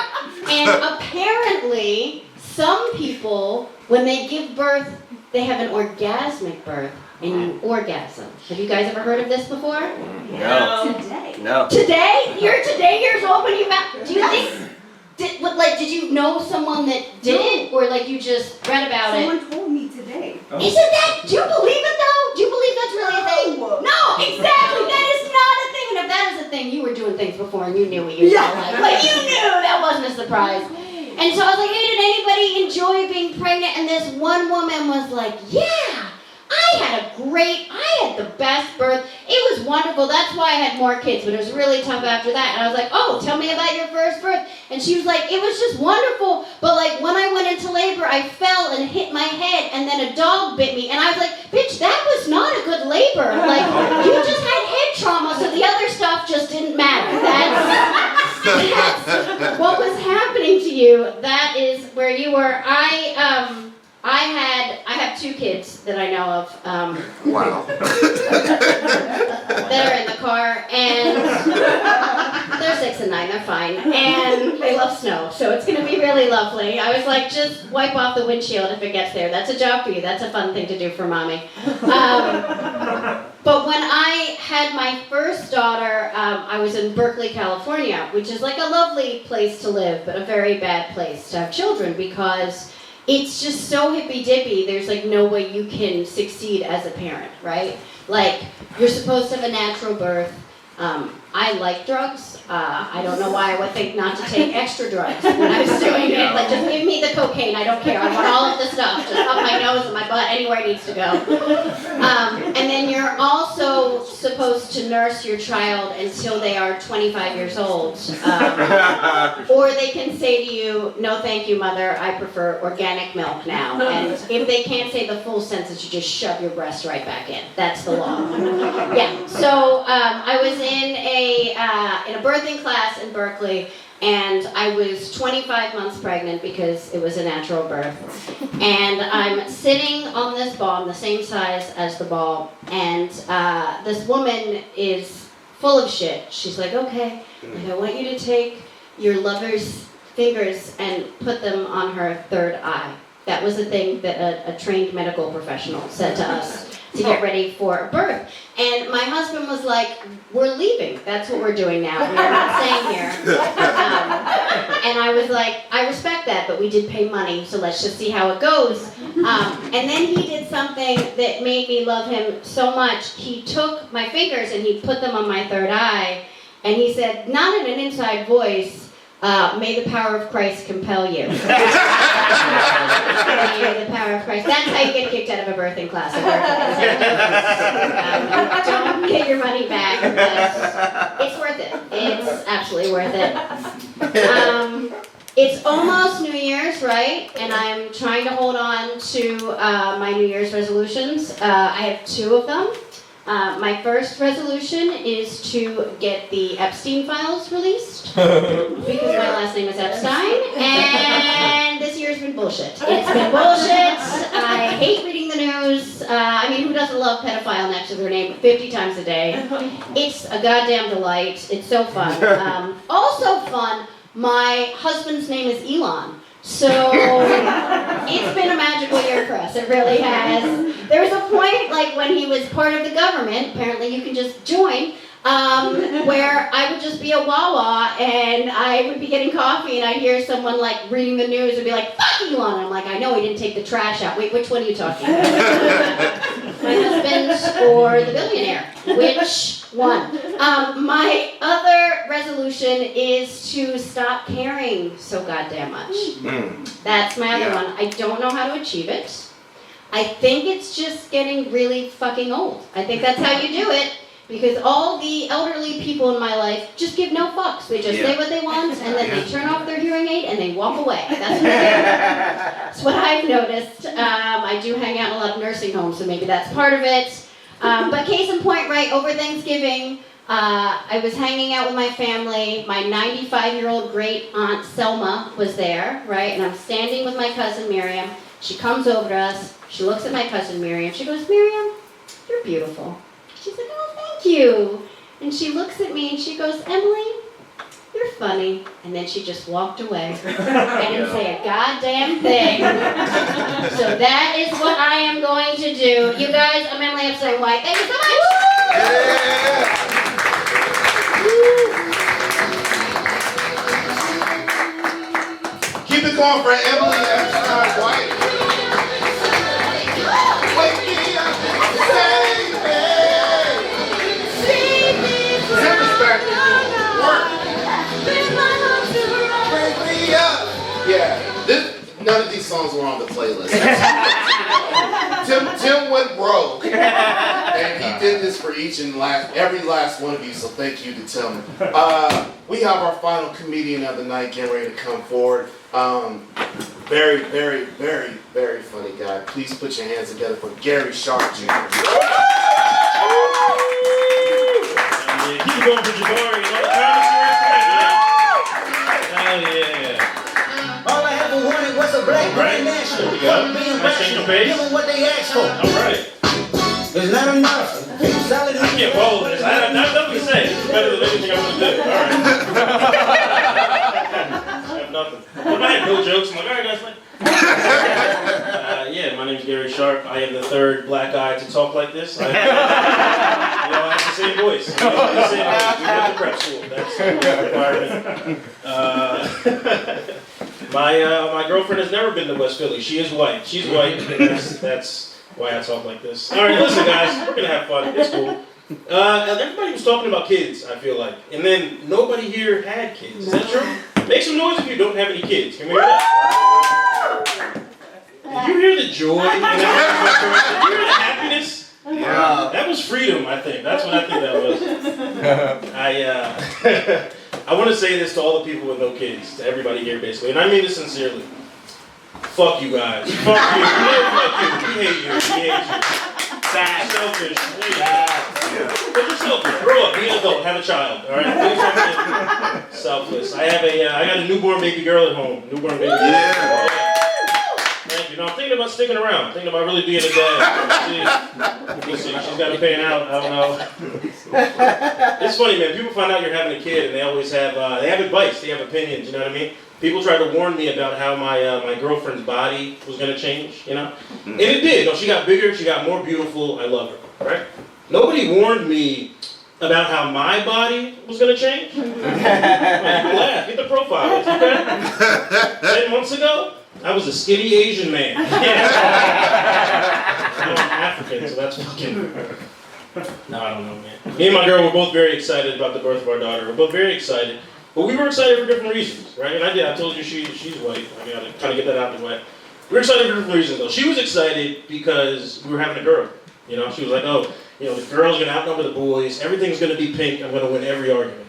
And apparently, some people, when they give birth, they have an orgasmic birth, and you orgasm. Have you guys ever heard of this before? No. Today. No. Today? You're today years old when you found. Do you think? Did you know someone that did it, or like you just read about it? Someone told me today. Isn't that? Do you believe it though? Do you believe that's really a thing? No, exactly. That is not a thing. And if that is a thing, you were doing things before and you knew what you were like. Like you knew that wasn't a surprise. And so I was like, hey, did anybody enjoy being pregnant? And this one woman was like, yeah, I had the best birth. It was wonderful. That's why I had more kids, but it was really tough after that. And I was like, oh, tell me about your first birth. And she was like, it was just wonderful. But like when I went into labor, I fell and hit my head, and then a dog bit me. And I was like, bitch, that was not a good labor. Like, you just had head trauma, so the other stuff just didn't matter. That's what was happening to you. That is where you were. I have two kids that I know of. Wow. That are in the car, and they're 6 and 9. They're fine, and they love snow, so it's gonna be really lovely. I was like, just wipe off the windshield if it gets there. That's a job for you. That's a fun thing to do for mommy. But when I had my first daughter, I was in Berkeley, California, which is like a lovely place to live, but a very bad place to have children because it's just so hippy-dippy. There's like no way you can succeed as a parent, right? Like, you're supposed to have a natural birth. I like drugs. I don't know why I would think not to take extra drugs when I was doing it. Like, just give me the cocaine. I don't care. I want all of the stuff. Just up my nose and my butt, anywhere it needs to go. And then you're also supposed to nurse your child until they are 25 years old. Or they can say to you, no thank you, mother. I prefer organic milk now. And if they can't say the full sentence, you just shove your breast right back in. That's the law. Yeah. So I was in a in a birthing class in Berkeley, and I was 25 months pregnant because it was a natural birth. And I'm sitting on this ball, I'm the same size as the ball, and this woman is full of shit. She's like, okay, I want you to take your lover's fingers and put them on her third eye. That was a thing that a trained medical professional said to us to get ready for a birth. And my husband was like, we're leaving. That's what we're doing now. We're not staying here. And I was like, I respect that, but we did pay money, so let's just see how it goes. And then he did something that made me love him so much. He took my fingers and he put them on my third eye, and he said, not in an inside voice, may the power of Christ compel you. May the power of Christ. That's how you get kicked out of a birthing class at Berkeley. Don't get your money back, but it's worth it. It's absolutely worth it. It's almost New Year's, right? And I'm trying to hold on to my New Year's resolutions. I have 2 of them. My first resolution is to get the Epstein files released because my last name is Epstein, and this year's been bullshit. It's been bullshit. I hate reading the news. I mean, who doesn't love pedophile next to their name 50 times a day? It's a goddamn delight. It's so fun. Also fun, my husband's name is Elon. So it's been a magical year for us. It really has. There was a point, like when he was part of the government, apparently you can just join, where I would just be a Wawa and I would be getting coffee and I'd hear someone like reading the news and be like, fuck Elon. And I'm like, I know he didn't take the trash out. Wait, which one are you talking about? My husband or the billionaire? Which one? My other resolution is to stop caring so goddamn much. That's my other one. I don't know how to achieve it. I think it's just getting really fucking old. I think that's how you do it. Because all the elderly people in my life just give no fucks. They just say what they want, and then they turn off their hearing aid, and they walk away. That's what they do. That's what I've noticed. I do hang out in a lot of nursing homes, so maybe that's part of it. But case in point, right, over Thanksgiving, I was hanging out with my family. My 95-year-old great aunt Selma was there, right? And I'm standing with my cousin Miriam. She comes over to us. She looks at my cousin Miriam. She goes, Miriam, you're beautiful. She's like, oh, thank you. And she looks at me and she goes, Emily, you're funny. And then she just walked away. I didn't say a goddamn thing. So that is what I am going to do. You guys, I'm Emily Epstein White. Thank you so much. Keep it going for Emily Epstein White. Wake me up and save me. Tim's back there doing work. Wake me up. Yeah, none of these songs were on the playlist. Tim went rogue, and he did this for every last one of you. So thank you to Tim. We have our final comedian of the night getting ready to come forward. Very, very, very, very funny guy. Please put your hands together for Gary Sharp Jr. Keep it going for Jabari. Hell yeah. All I ever wanted was a black Right. national. There you go. Nice change of pace. Give them what they asked for. All right. It's not enough. Solid. I can't follow this. I have nothing to say. It's better than anything I want to do. All right. I have nothing. What if I had no jokes? I'm like, all right, guys, fine. Yeah, my name's Gary Sharp. I am the third black guy to talk like this. We all have the same voice. We all have the same voice. We went to prep school. That's the requirement. My girlfriend has never been to West Philly. She is white. She's white. That's why I talk like this. All right, listen, guys. We're gonna have fun. It's cool. Everybody was talking about kids, I feel like, and then nobody here had kids. Is that true? Make some noise if you don't have any kids. Can we hear that? Did you hear the joy? Did you hear the happiness? Yeah. That was freedom, I think. That's what I think that was. I want to say this to all the people with no kids, to everybody here, basically, and I mean this sincerely. Fuck you guys. Fuck you. No, fuck you. We hate you. We hate you. Selfish. But you're selfish. Grow up. Be an adult. Have have a child. All right, please don't be selfless. I got a newborn baby girl at home. Newborn baby girl. Yeah. Thank you. No, I'm thinking about sticking around. I'm thinking about really being a dad. We'll see. She's got me paying out. I don't know. It's funny, man. People find out you're having a kid, and they always have advice. They have opinions. You know what I mean? People tried to warn me about how my girlfriend's body was gonna change. You know, and it did. No, she got bigger. She got more beautiful. I love her. Right? Nobody warned me about how my body was gonna change. You can laugh. Get the profile. Okay? 10 months ago, I was a skinny Asian man. I'm African, so that's fucking. No, I don't know, man. Me and my girl were both very excited about the birth of our daughter. We're both very excited, but we were excited for different reasons, right? And I told you she's white. I gotta kind of get that out of the way. We were excited for different reasons, though. She was excited because we were having a girl. You know, she was like, oh, you know, the girls are gonna outnumber the boys. Everything's gonna be pink. I'm gonna win every argument.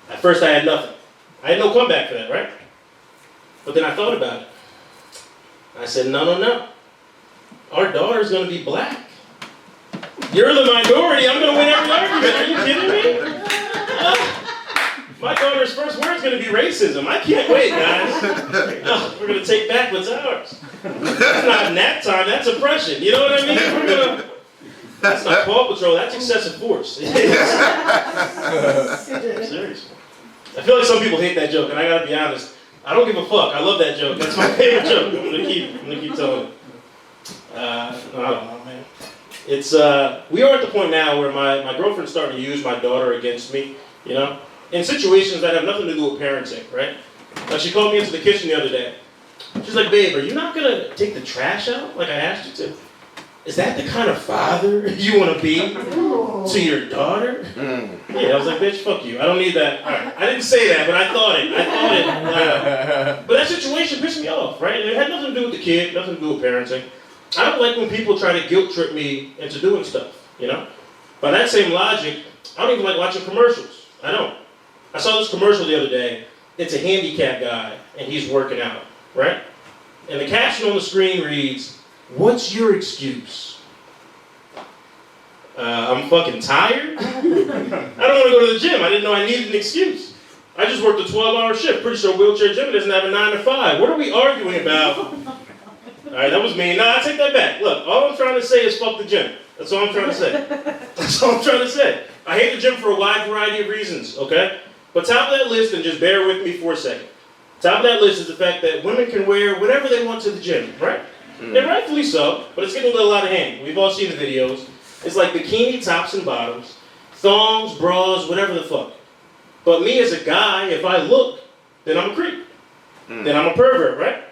At first, I had nothing. I had no comeback for that, right? But then I thought about it. I said, no. Our daughter's gonna be black. You're the minority. I'm gonna win every argument. Are you kidding me? My daughter's first word's gonna be racism. I can't wait, guys. We're gonna take back what's ours. That's not nap time. That's oppression. You know what I mean? That's not Paw Patrol. That's excessive force. Seriously. I feel like some people hate that joke, and I gotta be honest. I don't give a fuck. I love that joke. That's my favorite joke. I'm gonna keep telling it. I don't know, man. It's we are at the point now where my girlfriend's starting to use my daughter against me, you know, in situations that have nothing to do with parenting, right? Like she called me into the kitchen the other day. She's like, babe, are you not gonna take the trash out like I asked you to? Is that the kind of father you want to be to your daughter? Yeah, I was like, bitch, fuck you. I don't need that. All right. I didn't say that, but I thought it. But that situation pissed me off, right? It had nothing to do with the kid, nothing to do with parenting. I don't like when people try to guilt trip me into doing stuff, you know? By that same logic, I don't even like watching commercials. I don't. I saw this commercial the other day. It's a handicapped guy, and he's working out, right? And the caption on the screen reads, "What's your excuse?" I'm fucking tired. I don't want to go to the gym. I didn't know I needed an excuse. I just worked a 12-hour shift. Pretty sure Wheelchair Jimmy doesn't have a 9 to 5. What are we arguing about? All right, that was mean. Nah, I take that back. Look, all I'm trying to say is fuck the gym. That's all I'm trying to say. That's all I'm trying to say. I hate the gym for a wide variety of reasons, okay? But top of that list, and just bear with me for a second. Top of that list is the fact that women can wear whatever they want to the gym, right? And rightfully so, but it's getting a little out of hand. We've all seen the videos. It's like bikini tops and bottoms, thongs, bras, whatever the fuck. But me as a guy, if I look, then I'm a creep. Then I'm a pervert, right?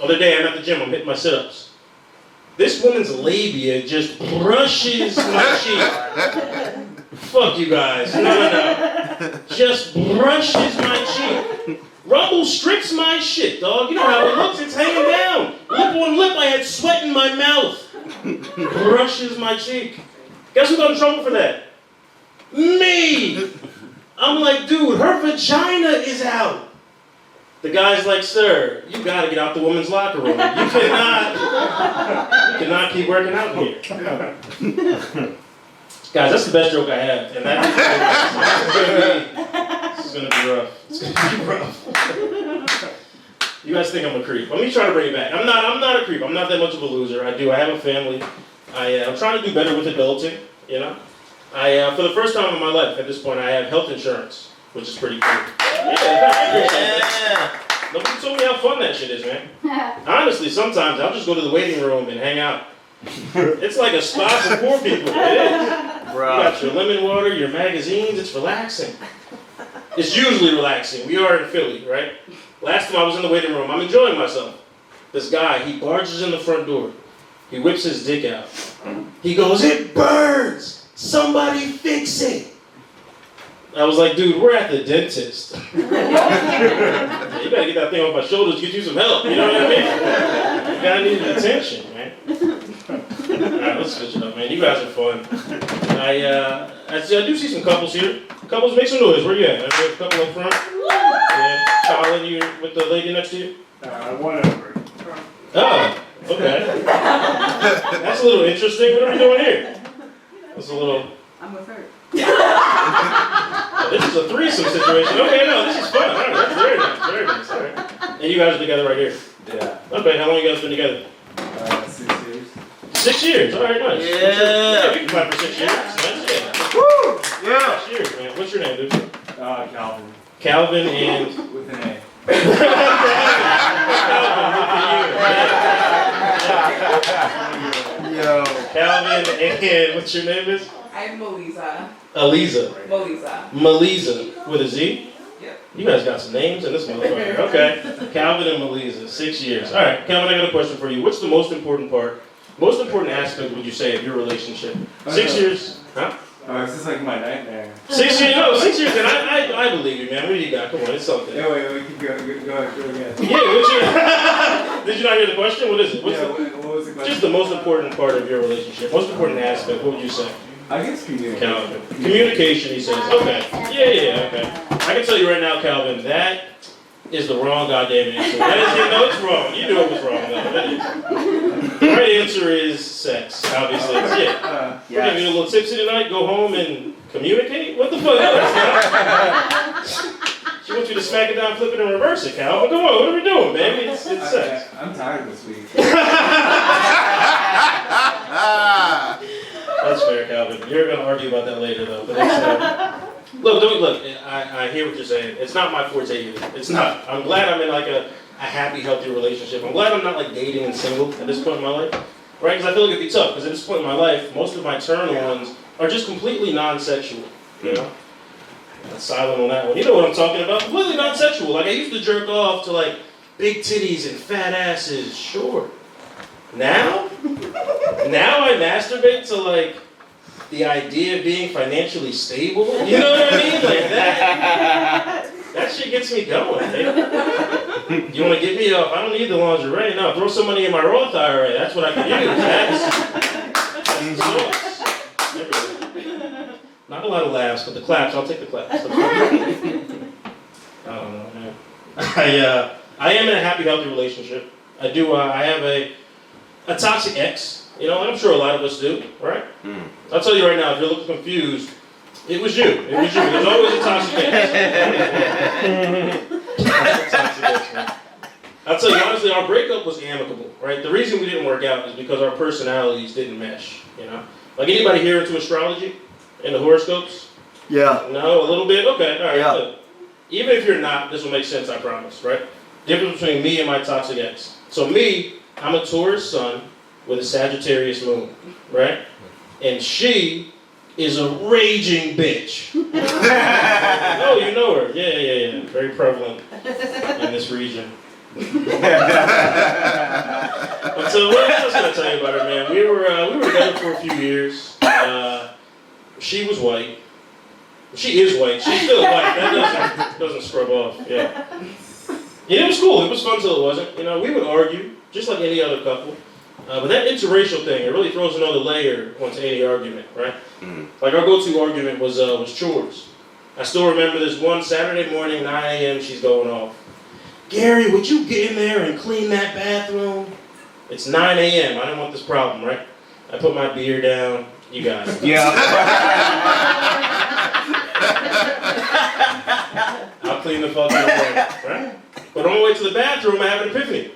Other day, I'm at the gym, I'm hitting my sit-ups. This woman's labia just brushes my cheek. Fuck you guys. No. Just brushes my cheek. Rumble strips my shit, dog. You know how it looks, it's hanging down. Lip on lip, I had sweat in my mouth. Brushes my cheek. Guess who got in trouble for that? Me! I'm like, dude, her vagina is out. The guy's like, sir, you gotta get out the women's locker room. You cannot keep working out here. Guys, that's the best joke I have. And this is gonna be rough. It's gonna be rough. You guys think I'm a creep. Let me try to bring it back. I'm not a creep. I'm not that much of a loser. I have a family. I'm trying to do better with adulting, you know? For the first time in my life, at this point, I have health insurance, which is pretty cool. Yeah. Nobody told me how fun that shit is, man. Honestly, sometimes I'll just go to the waiting room and hang out. It's like a spa for poor people. It is. Bro. You got your lemon water, your magazines. It's relaxing. It's usually relaxing. We are in Philly, right? Last time I was in the waiting room, I'm enjoying myself. This guy, he barges in the front door. He whips his dick out. He goes, "It burns! Somebody fix it!" I was like, dude, we're at the dentist. You gotta get that thing off my shoulders, get you some help. You know what I mean? You gotta need attention, man. Alright, let's switch it up, man. You guys are fun. I do see some couples here. Couples, make some noise. Where you at? I have a couple up front. Yeah. Colin, you with the lady next to you? One over. Oh, okay. That's a little interesting. What are we doing here? That's a little... I'm with her. Oh, this is a threesome situation. Okay, no, this is fun. All right, that's very nice, very nice. All right. And you guys are together right here. Yeah. Okay, how long you guys been together? 6 years. 6 years. All right, nice. Yeah. We can clap for 6 years. Nice, yeah. Woo! Yeah. 6 years, man. What's your name, dude? Calvin. Calvin and. With an A. Yo. Calvin and what's your name is? I'm Melisa. Aliza. Melisa. Melisa with a Z? Yep. You guys got some names in this motherfucker. Okay. Calvin and Melisa, 6 years. All right, Calvin, I got a question for you. What's the most important aspect, would you say, of your relationship? 6 years? Huh? Oh, this is like my nightmare. 6 years? No, 6 years. And I believe you, man. What do you got? Come on, it's something. Yeah, wait, keep going. Go again. Yeah, what's your... Did you not hear the question? What is it? What's Yeah, the... what was the question? Just the most important part of your relationship. Most important aspect, what would you say? I guess communication. Calvin. Communication, he says. Okay. Yeah, okay. I can tell you right now, Calvin, that is the wrong goddamn answer. That is, it's wrong. You knew it was wrong, though. That is. The right answer is sex, obviously. Yeah. We're gonna get a little tipsy tonight, go home and communicate? What the fuck? She wants you to smack it down, flip it, and reverse it, Calvin. Come on, what are we doing, baby? It's sex. I'm tired this week. That's fair, Calvin. You're gonna argue about that later, though. But it's, look. I hear what you're saying. It's not my forte either. It's not. I'm glad I'm in like a happy, healthy relationship. I'm glad I'm not like dating and single at this point in my life, right? Because I feel like it'd be tough. Because at this point in my life, most of my turn-ons are just completely non-sexual. You know. I'm silent on that one. You know what I'm talking about? Completely non-sexual. Like I used to jerk off to like big titties and fat asses. Sure. Now I masturbate to like the idea of being financially stable. You know what I mean? Like that shit gets me going. Hey? You want to get me off? I don't need the lingerie. No, throw some money in my Roth IRA. That's what I can use. That's not a lot of laughs, but the claps. I'll take the claps. I don't know, man. I am in a happy, healthy relationship. I do. I have a toxic ex, and I'm sure a lot of us do, right? I'll tell you right now, if you're looking confused, it was you. There's always a toxic ex. Toxic ex, man. I'll tell you honestly, our breakup was amicable, right? The reason we didn't work out is because our personalities didn't mesh, Like anybody here into astrology and the horoscopes? Yeah. No, a little bit? Okay, all right, Yeah. good. Even if you're not, this will make sense, I promise, right? Difference between me and my toxic ex. So me, I'm a Taurus sun with a Sagittarius moon, right? And she is a raging bitch. Oh, you know her. Yeah. Very prevalent in this region. So what else can I tell you about her, man? We were together for a few years. She was white. She is white. She's still white. That doesn't scrub off. Yeah. It was cool. It was fun till it wasn't. We would argue just like any other couple. But that interracial thing, it really throws another layer onto any argument, right? Like our go-to argument was chores. I still remember this one Saturday morning, 9 a.m. She's going off. Gary, would you get in there and clean that bathroom? It's 9 a.m. I didn't want this problem, right? I put my beer down. You got it. Yeah. I'll clean the fucking away, right? But on the way to the bathroom, I have an epiphany.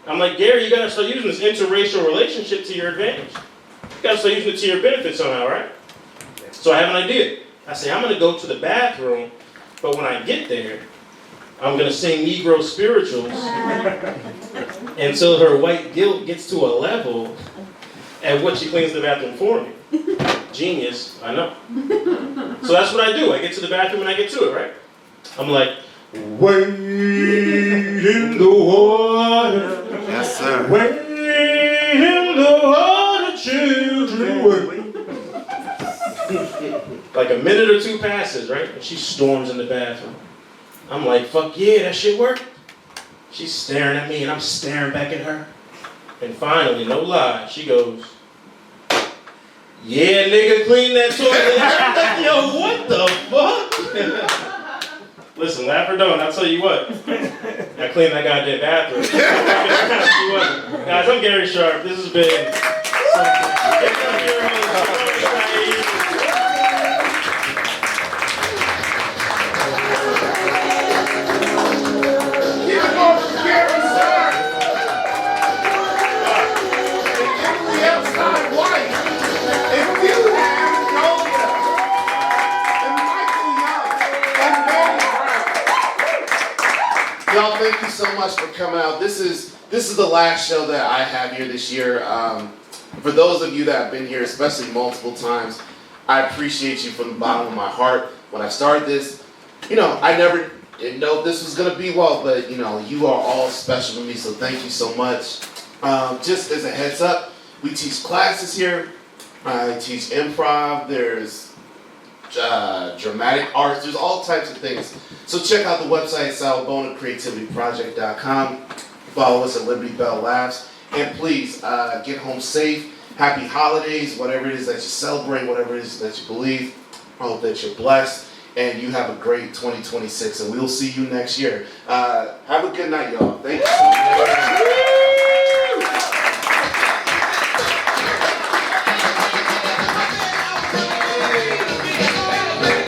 I'm like, Gary, you gotta start using this interracial relationship to your advantage. You gotta start using it to your benefit somehow, right? So I have an idea. I say, I'm gonna go to the bathroom, but when I get there, I'm gonna sing Negro spirituals until her white guilt gets to a level at which she cleans the bathroom for me. Genius, I know. So that's what I do. I get to the bathroom and I get to it, right? I'm like, wade in the water. Yes, sir. Wade in the water, children, wade. Like a minute or two passes, right? And she storms in the bathroom. I'm like, fuck yeah, that shit worked. She's staring at me and I'm staring back at her. And finally, no lie, she goes, yeah, nigga, clean that toilet. I'm like, yo, what the fuck? Listen, laugh or don't, I'll tell you what. I cleaned that goddamn bathroom. Guys, I'm Gary Sharp. This has been something. thank you so much for coming out. This is the last show that I have here this year. For those of you that have been here, especially multiple times, I appreciate you from the bottom of my heart. When I started this, I never didn't know this was gonna be well, but you are all special to me, so thank you so much. Just as a heads up, we teach classes here. I teach improv. There's dramatic arts. There's all types of things. So check out the website, salabonacreativityproject.com. Follow us at Liberty Bell Labs. And please, get home safe. Happy holidays, whatever it is that you celebrate, whatever it is that you believe. I hope that you're blessed and you have a great 2026. And we'll see you next year. Have a good night, y'all. Thank you so much.